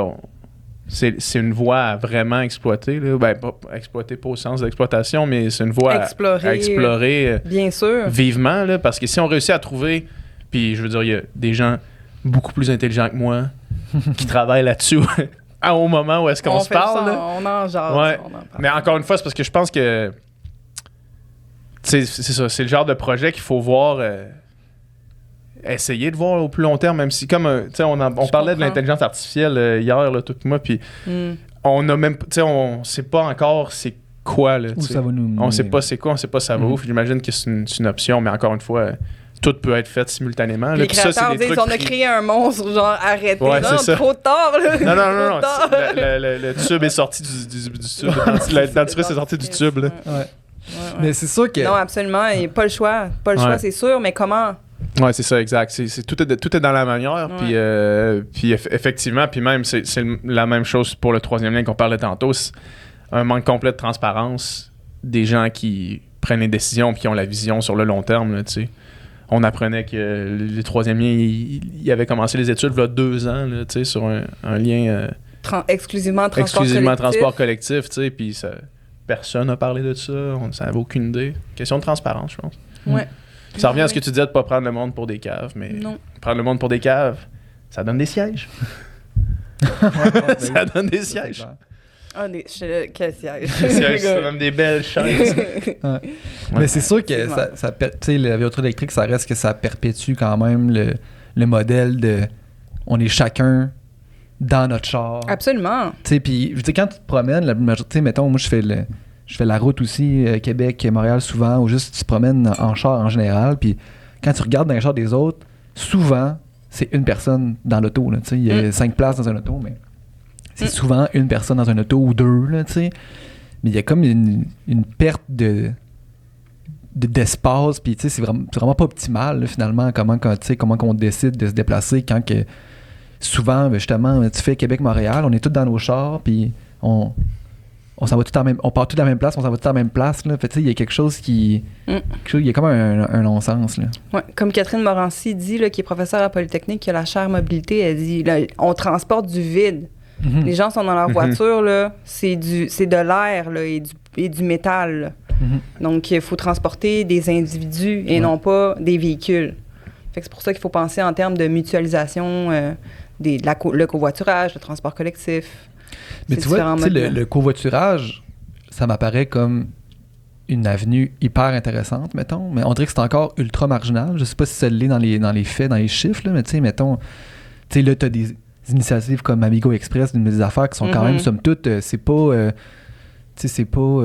C'est une voie à vraiment exploiter. Là. Ben, pas exploiter pas au sens d'exploitation, mais c'est une voie à explorer bien sûr. Vivement. Là, parce que si on réussit à trouver, puis je veux dire, il y a des gens beaucoup plus intelligents que moi qui travaillent là-dessus au moment où est-ce qu'on se parle. Ça, on en jase. Ouais. Mais encore une fois, c'est parce que je pense que c'est ça, c'est le genre de projet qu'il faut voir... essayer de voir au plus long terme, même si comme on parlait de l'intelligence artificielle hier là, tout moi, puis on a même on sait pas encore c'est quoi là, où ça va nous mener. On sait pas c'est quoi, on sait pas ça va où. J'imagine que c'est une option, mais encore une fois tout peut être fait simultanément. Les créateurs disent on a créé un monstre, genre arrêtez, ouais, non, trop tard là. Non. Le tube est sorti du tube. Le dentifrice est sorti du tube là. Ouais. Mais c'est sûr que non, absolument, il n'y a pas le choix. Pas le choix, c'est sûr, mais comment? Ouais, c'est ça, exact. Tout est dans la manière. Puis effectivement, puis même, c'est la même chose pour le 3e lien qu'on parlait tantôt. C'est un manque complet de transparence des gens qui prennent les décisions et qui ont la vision sur le long terme. Là, on apprenait que le 3e lien, il avait commencé les études il y a 2 ans là, sur un lien exclusivement transport collectif. Puis personne n'a parlé de ça. On n'avait aucune idée. Question de transparence, je pense. Ouais. Ça revient à ce que tu disais de ne pas prendre le monde pour des caves, mais prendre le monde pour des caves, ça donne des sièges. Ça donne des sièges. Quel siège? Ça donne des belles chaises. Mais c'est sûr que la voiture électrique, ça reste que ça perpétue quand même le modèle de on est chacun dans notre char. Absolument. Puis quand tu te promènes, la majorité, mettons, moi je fais la route aussi, Québec, Montréal souvent, ou juste tu te promènes en char en général, puis quand tu regardes dans les chars des autres, souvent, c'est une personne dans l'auto. Il y a 5 places dans un auto, mais c'est souvent une personne dans un auto ou 2, là, mais il y a comme une perte d'espace, puis c'est vraiment pas optimal, là, finalement, comment on décide de se déplacer quand que souvent, justement, tu fais Québec-Montréal, on est tous dans nos chars, puis on s'en va on part tous à la même place, on s'en va tous à la même place. Là. Fait il y a quelque chose qui... il y a comme un non-sens. Là. Ouais, comme Catherine Morancy dit, là, qui est professeure à Polytechnique, qui a la chaire mobilité, elle dit là, on transporte du vide. Les gens sont dans leur voiture, là, c'est de l'air là, et du métal. Là. Donc, il faut transporter des individus et non pas des véhicules. Fait que c'est pour ça qu'il faut penser en termes de mutualisation, le covoiturage, le transport collectif. Mais tu vois, le covoiturage, ça m'apparaît comme une avenue hyper intéressante, mettons, mais on dirait que c'est encore ultra marginal. Je sais pas si ça l'est dans les faits, dans les chiffres, là, mais tu sais, mettons, tu sais, là, t'as des initiatives comme Amigo Express, des affaires qui sont quand même, somme toute, c'est pas... tu sais, c'est pas...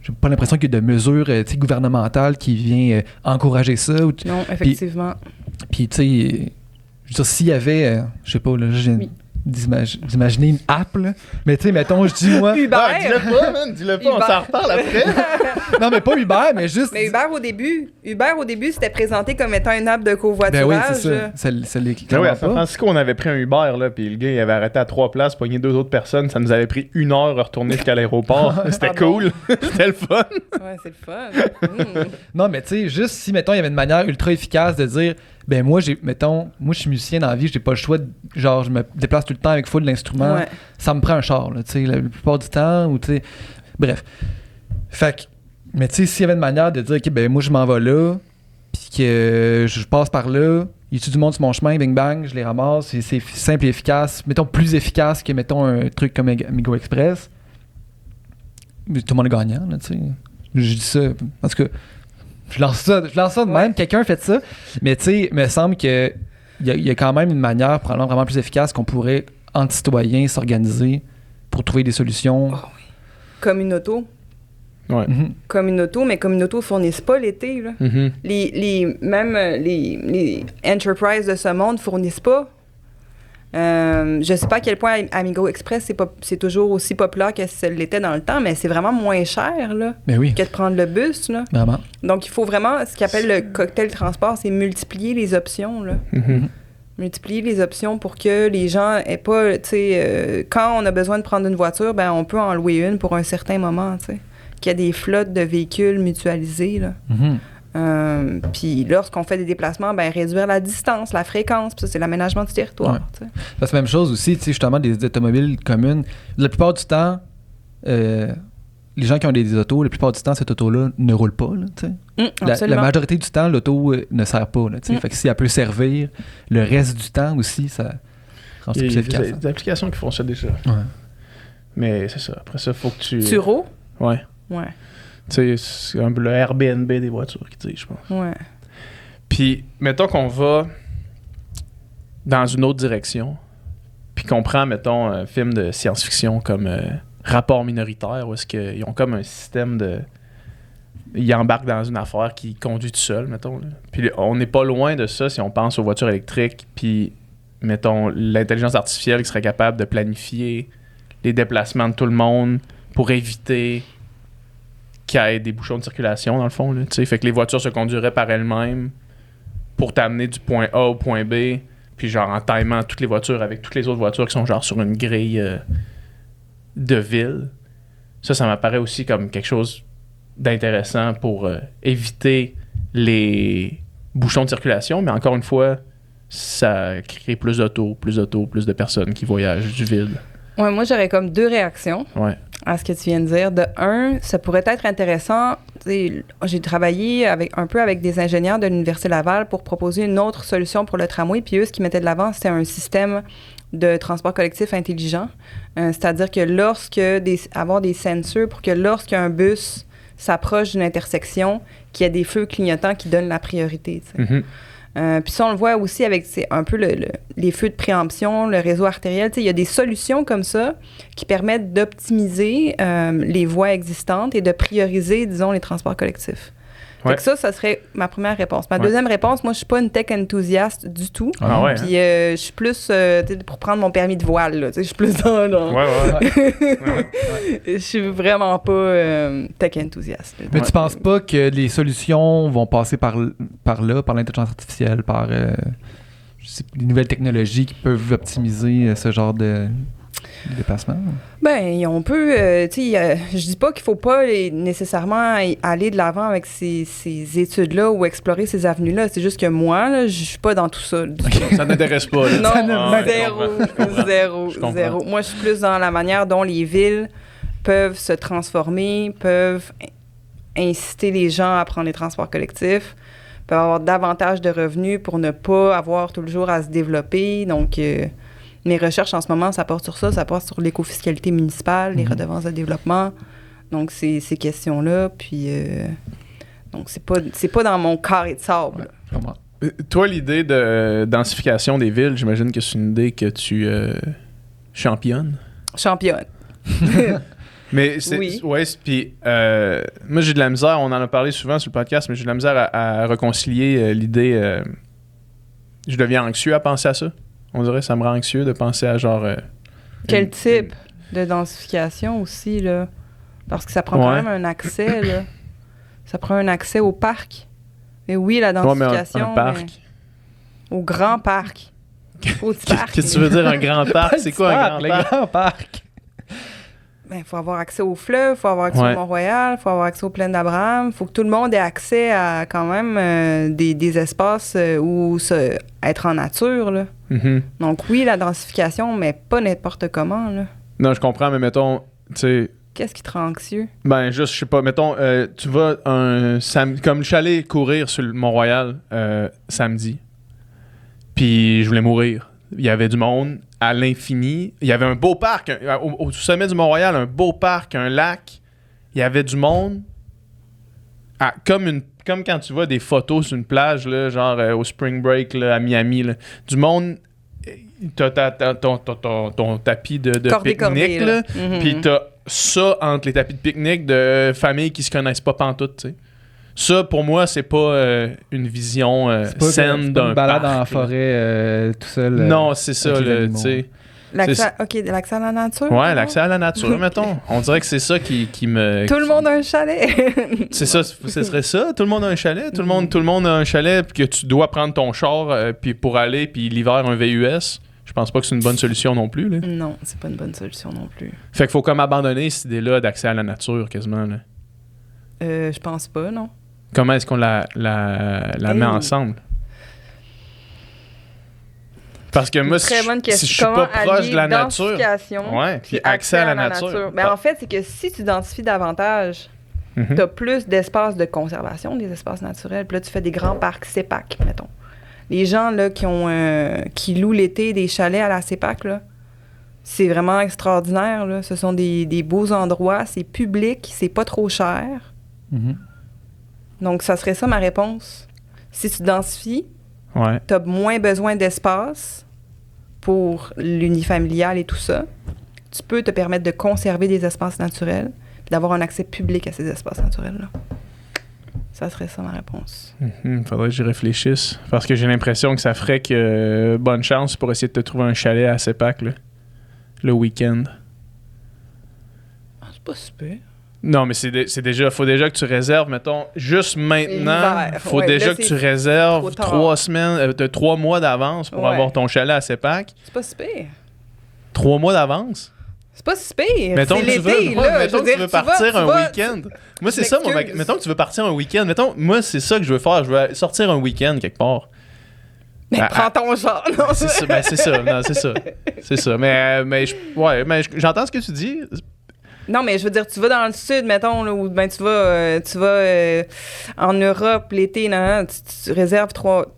j'ai pas l'impression qu'il y a de mesures gouvernementales qui viennent encourager ça. Non, effectivement. Puis, tu sais, je veux dire, s'il y avait, je sais pas, là, d'imaginer une app, là. Mais tu sais, mettons, je dis moi... Uber! Dis-le pas, man, dis-le pas, on s'en reparle après. Non, mais pas Uber, mais juste... Mais Uber, au début, c'était présenté comme étant une app de covoiturage. Ben oui, c'est ça. Ça l'est Ben oui, à San Francisco, on avait pris un Uber, là, puis le gars, il avait arrêté à 3 places, pogné 2 autres personnes. Ça nous avait pris 1 heure à retourner jusqu'à l'aéroport. C'était cool. C'était le fun. Ouais, c'est le fun. Non, mais tu sais, juste si, mettons, il y avait une manière ultra efficace de dire... Ben moi, je suis musicien dans la vie, j'ai pas le choix genre, je me déplace tout le temps avec full d'instruments. Ouais. Ça me prend un char, là, tu sais, la plupart du temps, ou tu sais... Bref. Fait que... Mais tu sais, s'il y avait une manière de dire, OK, ben moi, je m'en vais là, puis que je passe par là, il y a du monde sur mon chemin, bing bang, je les ramasse, c'est simple et efficace. Mettons, plus efficace que, mettons, un truc comme Amigo Express. Mais tout le monde est gagnant, là, tu sais. Je dis ça, parce que... Je lance ça de même, quelqu'un a fait ça. Mais tu sais, il me semble qu'il y a quand même une manière probablement vraiment plus efficace qu'on pourrait, entre citoyens, s'organiser pour trouver des solutions. Oh, oui. Comme une auto. Ouais. Comme une auto, mais comme une auto ne fournissent pas l'été. Là. Même les enterprises de ce monde ne fournissent pas. Je sais pas à quel point Amigo Express c'est toujours aussi populaire que ça l'était dans le temps, mais c'est vraiment moins cher là, oui. que de prendre le bus. Là. Vraiment. Donc, il faut vraiment, ce qu'on appelle le cocktail transport, c'est multiplier les options. Là. Multiplier les options pour que les gens aient pas, tu sais, quand on a besoin de prendre une voiture, ben on peut en louer une pour un certain moment, tu sais. Qu'il y a des flottes de véhicules mutualisés, là. Puis lorsqu'on fait des déplacements, ben réduire la distance, la fréquence, puis ça, c'est l'aménagement du territoire. Ouais. C'est la même chose aussi, tu sais, justement, des automobiles communes. La plupart du temps, les gens qui ont des autos, la plupart du temps, cette auto-là ne roule pas, là, tu sais. La majorité du temps, l'auto ne sert pas, là, tu sais. Fait que si elle peut servir le reste du temps aussi, ça rend ça plus efficace. Il y a des applications qui font ça déjà. Ouais. Mais c'est ça. Après ça, il faut que tu... Turo? Ouais. Ouais. Tu sais, c'est un peu le Airbnb des voitures qui dit, je pense. Ouais. Puis, mettons qu'on va dans une autre direction, puis qu'on prend, mettons, un film de science-fiction comme Rapport minoritaire, où est-ce qu'ils ont comme un système de... Ils embarquent dans une affaire qui conduit tout seul, mettons. Là. Puis on n'est pas loin de ça si on pense aux voitures électriques, puis, mettons, l'intelligence artificielle qui serait capable de planifier les déplacements de tout le monde pour éviter qu'il y ait des bouchons de circulation, dans le fond. Là, fait que les voitures se conduiraient par elles-mêmes pour t'amener du point A au point B, puis genre en timant toutes les voitures avec toutes les autres voitures qui sont genre sur une grille de ville. Ça m'apparaît aussi comme quelque chose d'intéressant pour éviter les bouchons de circulation, mais encore une fois, ça crée plus d'autos, plus de personnes qui voyagent du vide. Ouais, moi, j'aurais comme 2 réactions à ce que tu viens de dire. De un, ça pourrait être intéressant. J'ai travaillé un peu avec des ingénieurs de l'Université Laval pour proposer une autre solution pour le tramway. Puis eux, ce qu'ils mettaient de l'avant, c'était un système de transport collectif intelligent. C'est-à-dire que avoir des sensors pour que lorsqu'un bus s'approche d'une intersection, qu'il y ait des feux clignotants qui donnent la priorité. Puis ça, on le voit aussi avec un peu les feux de préemption, le réseau artériel. Il y a des solutions comme ça qui permettent d'optimiser les voies existantes et de prioriser, disons, les transports collectifs. Fait que ça serait ma première réponse. Ma deuxième réponse, moi, je suis pas une tech enthousiaste du tout. Puis je suis plus pour prendre mon permis de voile. Je suis plus dans... Je suis vraiment pas tech enthousiaste. Mais tu penses pas que les solutions vont passer par l'intelligence artificielle, par les nouvelles technologies qui peuvent optimiser ce genre de déplacement? Ben, on peut... je dis pas qu'il faut pas nécessairement aller de l'avant avec ces études-là ou explorer ces avenues-là. C'est juste que moi, là, je suis pas dans tout ça. Ça t'intéresse pas, là? Non, zéro. Moi, je suis plus dans la manière dont les villes peuvent se transformer, peuvent inciter les gens à prendre les transports collectifs, peuvent avoir davantage de revenus pour ne pas avoir tout le jour à se développer. Donc, mes recherches en ce moment, ça porte sur ça. Ça porte sur l'écofiscalité municipale, les redevances de développement. Donc, ces questions-là. Puis, donc, c'est pas dans mon carré de sable. Ouais, toi, l'idée de densification des villes, j'imagine que c'est une idée que tu championnes. Championne. Mais c'est... Oui. Ouais, puis moi, j'ai de la misère, on en a parlé souvent sur le podcast, mais j'ai de la misère à réconcilier l'idée... je deviens anxieux à penser à ça. On dirait que ça me rend anxieux de penser à genre... Quel type de densification aussi, là? Parce que ça prend quand même un accès, là. Ça prend un accès au parc. Mais oui, la densification... Ouais, mais un parc. Au grand parc. Au petit parc. Qu'est-ce que tu veux dire, un grand parc? C'est quoi un grand les parc? grands parcs. Il faut avoir accès au fleuve, il faut avoir accès au Mont-Royal, il faut avoir accès aux plaines d'Abraham. Il faut que tout le monde ait accès à quand même des espaces où être en nature. Là. Mm-hmm. Donc oui, la densification, mais pas n'importe comment. Là. Non, je comprends, mais mettons, tu sais... Qu'est-ce qui te rend anxieux? Ben, juste, je sais pas, mettons, tu vas comme je suis allé courir sur le Mont-Royal samedi, puis je voulais mourir. Il y avait du monde à l'infini. Il y avait un beau parc, au sommet du Mont-Royal, un beau parc, un lac. Il y avait du monde. Comme quand tu vois des photos sur une plage, là, genre au Spring Break là, à Miami. Là. Du monde, t'as ton tapis de pique-nique, là, puis t'as ça entre les tapis de pique-nique de familles qui se connaissent pas pantoute, tu sais. Ça, pour moi, c'est pas une vision saine d'un balade parc. En forêt tout seul. Non, c'est ça, tu sais. L'accès à la nature? Ouais, l'accès à la nature, mettons. On dirait que c'est ça qui me... Tout le monde a un chalet! C'est ça, ce serait ça. Tout le monde a un chalet. Tout le monde a un chalet, puis que tu dois prendre ton char puis pour aller, puis l'hiver, un VUS. Je pense pas que c'est une bonne solution non plus. Là. Non, c'est pas une bonne solution non plus. Fait qu'il faut comme abandonner cette idée-là d'accès à la nature, quasiment. Là. Je pense pas, non. Comment est-ce qu'on la met ensemble? Parce que moi, si je suis pas proche de la nature, puis accès à la nature. Ben, en fait, c'est que si tu identifies davantage, tu as plus d'espaces de conservation, des espaces naturels. Puis là, tu fais des grands parcs CEPAC, mettons. Les gens là, qui louent l'été des chalets à la CEPAC, là, c'est vraiment extraordinaire. Là. Ce sont des beaux endroits, c'est public, c'est pas trop cher. Mm-hmm. Donc, ça serait ça ma réponse. Si tu densifies, tu as moins besoin d'espace pour l'unifamilial et tout ça. Tu peux te permettre de conserver des espaces naturels et d'avoir un accès public à ces espaces naturels-là. Ça serait ça ma réponse. Faudrait que j'y réfléchisse. Parce que j'ai l'impression que ça ferait que bonne chance pour essayer de te trouver un chalet à CEPAC là, le week-end. C'est pas super. Non, mais c'est déjà... Faut déjà que tu réserves, mettons, juste maintenant, faut déjà là, que tu réserves 3 mois d'avance pour avoir ton chalet à CEPAC. C'est pas super. 3 mois d'avance? C'est pas si pire. Mettons c'est que tu l'été, là. mettons que tu veux partir un week-end. Moi, c'est ça, mettons que tu veux partir un week-end. Mettons, moi, c'est ça que je veux faire. Je veux sortir un week-end quelque part. Mais prends ton genre. Non, c'est ça. Ben, c'est ça. Non, c'est ça. C'est ça. Mais j'entends ce que tu dis. Non, mais je veux dire, tu vas dans le sud, mettons, là, ou ben tu vas en Europe l'été, tu réserves 3...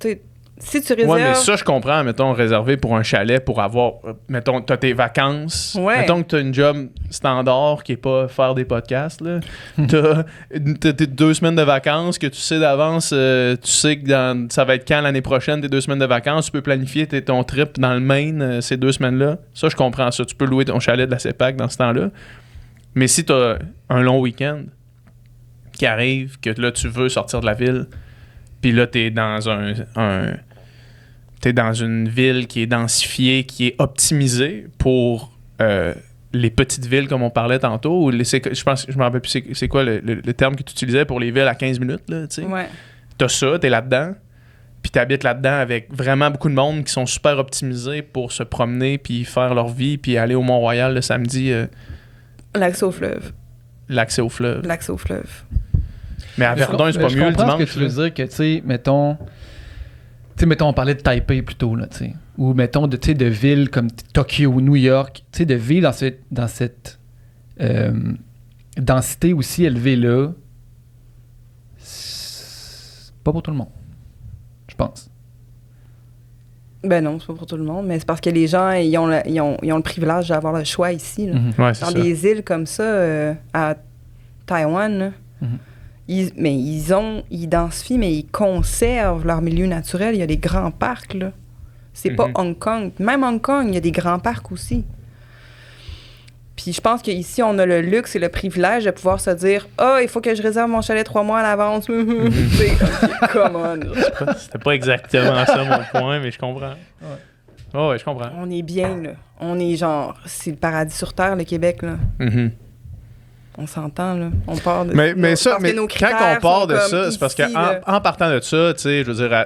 Si tu réserves... Ouais, mais ça, je comprends, mettons, réservé pour un chalet pour avoir... mettons, t'as tes vacances. Ouais. Mettons que t'as une job standard qui est pas faire des podcasts, là. T'as 2 semaines de vacances que tu sais d'avance, tu sais que ça va être quand l'année prochaine, tes 2 semaines de vacances. Tu peux planifier ton trip dans le Maine ces 2 semaines-là. Ça, je comprends ça. Tu peux louer ton chalet de la CEPAC dans ce temps-là. Mais si t'as un long week-end qui arrive, que là, tu veux sortir de la ville, puis là, t'es dans t'es dans une ville qui est densifiée, qui est optimisée pour les petites villes, comme on parlait tantôt. Je pense, je me rappelle plus c'est quoi le terme que tu utilisais pour les villes à 15 minutes, là, tu sais. Ouais. T'as ça, t'es là-dedans, puis t'habites là-dedans avec vraiment beaucoup de monde qui sont super optimisés pour se promener, puis faire leur vie, puis aller au Mont-Royal le samedi... L'accès au fleuve. L'accès au fleuve. L'accès au fleuve. Mais à Verdun, c'est pas mieux le dimanche. Je comprends ce que tu veux dire, que, tu sais, mettons, on parlait de Taipei plutôt, là, tu sais. Ou, mettons, de villes comme Tokyo ou New York, tu sais, de villes dans cette densité aussi élevée-là, pas pour tout le monde. Je pense. Ben non, c'est pas pour tout le monde, mais c'est parce que les gens, ils ont le privilège d'avoir le choix ici. Là. Ouais, c'est Dans ça. des îles comme ça, à Taïwan, là, ils densifient, mais ils conservent leur milieu naturel. Il y a des grands parcs, là. C'est pas Hong Kong. Même Hong Kong, il y a des grands parcs aussi. Puis je pense qu'ici, on a le luxe et le privilège de pouvoir se dire « Ah, il faut que je réserve mon chalet 3 mois à l'avance. » Come on. C'était pas exactement ça mon point, mais je comprends. Ouais, je comprends. On est bien, là. On est genre... C'est le paradis sur Terre, le Québec, là. On s'entend, là. On part de... Mais ça, parce que mais nos quand critères on part sont de comme ça, c'est parce ici, là. qu'en partant de ça, tu sais, je veux dire...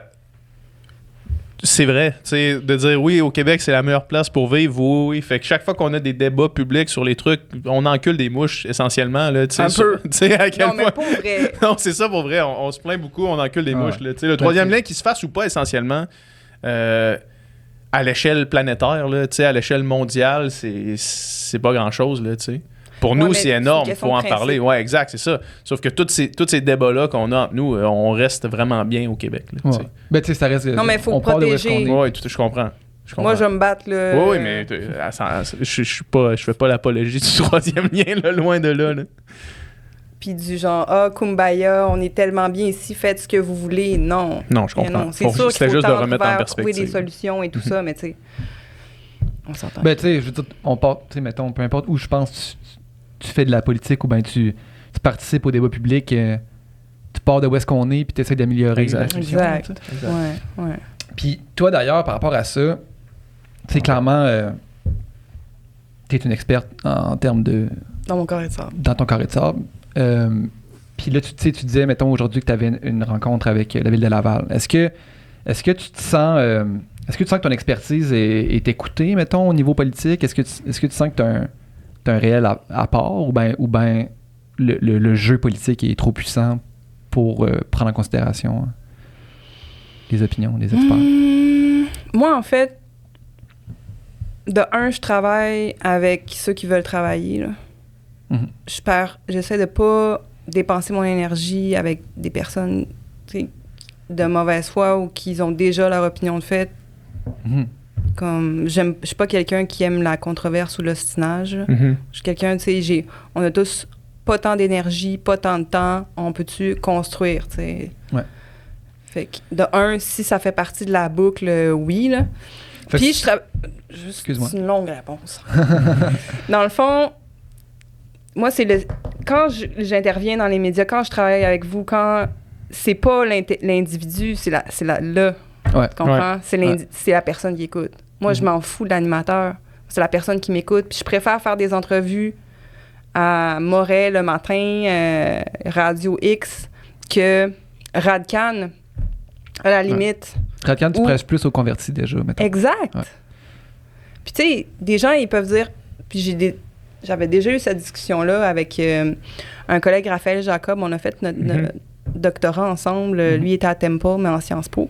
C'est vrai, tu sais, de dire oui, au Québec, c'est la meilleure place pour vivre, oui. Fait que chaque fois qu'on a des débats publics sur les trucs, on encule des mouches, essentiellement, là, tu sais. Un peu. Tu sais, à quel Non, mais point... pas vrai. Non, c'est ça, pour vrai. On se plaint beaucoup, on encule des mouches, là. Tu sais, le troisième lien, qu'il se fasse ou pas, essentiellement, à l'échelle planétaire, là, tu sais, à l'échelle mondiale, c'est pas grand-chose, là, tu sais. Pour nous, c'est énorme, il faut en parler. Ouais, exact, c'est ça. Sauf que tous ces débats-là qu'on a entre nous, on reste vraiment bien au Québec. Là, ben, tu sais, ça reste. Non, mais il faut on part de où protéger. est-ce qu'on est. Oui, je comprends. Moi, je vais me battre, là. Oui, mais je fais pas l'apologie du troisième lien, là, loin de là. Puis du genre, ah, Kumbaya, on est tellement bien ici, faites ce que vous voulez. Non. Non, je comprends. Non, c'est sûr qu'il faut juste de tendre remettre en vers perspective. trouver des solutions et tout ça, mais tu sais, on s'entend. Ben, tu sais, je veux dire, on part, tu sais, mettons, peu importe où je pense, tu fais de la politique ou ben tu participes au débat public, tu pars de où est-ce qu'on est puis tu essaies d'améliorer la solution. Exact. Ouais. Puis toi, d'ailleurs, par rapport à ça, tu sais, clairement, tu es une experte en termes de... Dans mon carré de sable. Dans ton carré de sable. Puis là, tu disais, mettons, aujourd'hui que tu avais une rencontre avec la Ville de Laval. Est-ce que tu te sens... est-ce que tu sens que ton expertise est écoutée, mettons, au niveau politique? Est-ce que tu sens que tu as un réel apport ou ben le jeu politique est trop puissant pour prendre en considération les opinions des experts? Moi, en fait, je travaille avec ceux qui veulent travailler. Là. J'essaie de pas dépenser mon énergie avec des personnes de mauvaise foi ou qui ont déjà leur opinion de fait. Comme je suis pas quelqu'un qui aime la controverse ou l'ostinage. Je suis quelqu'un, tu sais, on a tous pas tant d'énergie, pas tant de temps, on peut-tu construire, tu sais. Ouais. Fait que si ça fait partie de la boucle, oui, là. Puis Excuse-moi. C'est une longue réponse. Dans le fond, moi, quand j'interviens dans les médias, quand je travaille avec vous, quand c'est pas l'individu, c'est là. Ouais. Tu comprends? Ouais. C'est la personne qui écoute. Moi, je m'en fous de l'animateur. C'est la personne qui m'écoute. Puis je préfère faire des entrevues à Moret le matin, Radio X, que Radcan, à la limite. Radcan, tu presses plus aux convertis déjà, mettons. Exact. Ouais. Puis tu sais, des gens, ils peuvent dire... Puis j'avais déjà eu cette discussion-là avec un collègue, Raphaël Jacob. On a fait notre doctorat ensemble. Lui était à Temple, mais en Sciences Po.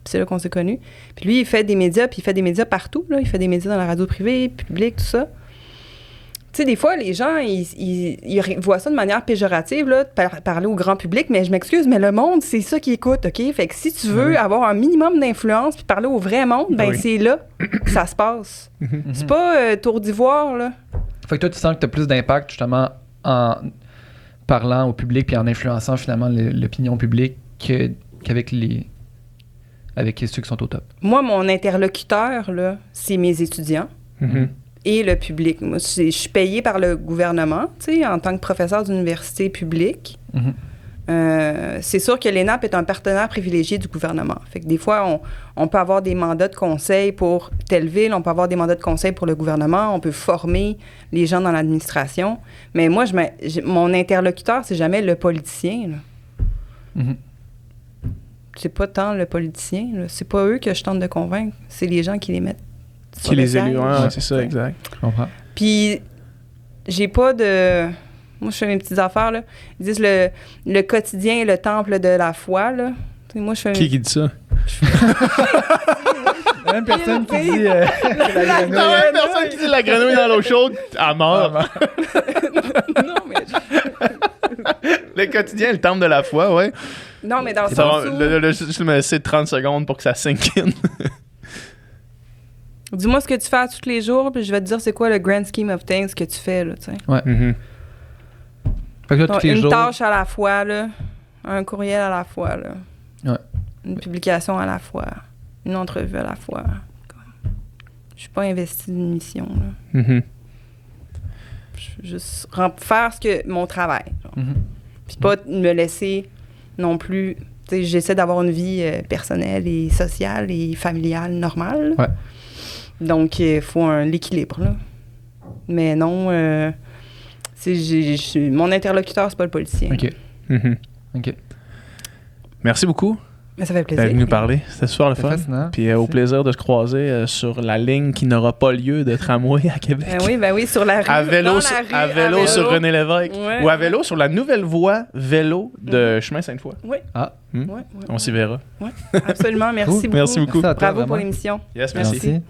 C'est là qu'on s'est connus. Puis lui, il fait des médias, puis il fait des médias partout. Là. Il fait des médias dans la radio privée, publique, tout ça. Tu sais, des fois, les gens, ils voient ça de manière péjorative, là, parler au grand public, mais je m'excuse, mais le monde, c'est ça qui écoute, OK? Fait que si tu veux avoir un minimum d'influence puis parler au vrai monde, ben c'est là que ça se passe. C'est pas tour d'ivoire, là. Fait que toi, tu sens que tu as plus d'impact, justement, en parlant au public puis en influençant, finalement, l'opinion publique qu'avec avec ceux qui sont au top. Moi, mon interlocuteur, là, c'est mes étudiants et le public. Moi, je suis payée par le gouvernement, tu sais, en tant que professeur d'université publique. C'est sûr que l'ENAP est un partenaire privilégié du gouvernement. Fait que des fois, on peut avoir des mandats de conseil pour telle ville, on peut avoir des mandats de conseil pour le gouvernement, on peut former les gens dans l'administration. Mais moi, mon interlocuteur, c'est jamais le politicien, là. C'est pas tant le politicien, là. C'est pas eux que je tente de convaincre, c'est les gens qui les mettent. Qui les élus, c'est ça, exact. Je comprends. Puis, j'ai pas de... Moi, je fais mes petites affaires, là. Ils disent le quotidien est le temple de la foi, là. T'sais, moi, je fais... Qui dit ça? La même personne qui dit... La même personne qui dit la grenouille dans l'eau chaude, à mort. Non, mais... Le quotidien, le temple de la foi, ouais. Non, mais dans le sens où... Je me laisser 30 secondes pour que ça sink in. Dis-moi ce que tu fais tous les jours, puis je vais te dire c'est quoi le grand scheme of things que tu fais, là, tu sais. Ouais. Fait que là, Donc, tous les une jours. tâche à la fois, là. Un courriel à la fois, là. Ouais. Une publication à la fois. Une entrevue à la fois. Je suis pas investie d'une mission, là. Je veux juste faire mon travail. Puis pas me laisser non plus... Tu sais, j'essaie d'avoir une vie personnelle et sociale et familiale normale. Ouais. Donc, il faut l'équilibre, là. Mais non, mon interlocuteur, c'est pas le politicien. OK. OK. Merci beaucoup Mais ça fait plaisir. d'être venu nous parler. C'était super le C'est fun. fascinant. Puis au plaisir de se croiser sur la ligne qui n'aura pas lieu de tramway à Québec. Ben oui, sur la rue. À vélo, dans sur, la rue, à vélo sur René Lévesque. Ouais, ou à vélo sur la nouvelle voie vélo de Chemin Sainte-Foy. Oui. Ah. Ouais, On s'y verra. absolument. Merci Cool. beaucoup. Merci beaucoup. Merci à toi, Bravo pour vraiment. l'émission. Yes, merci. Merci.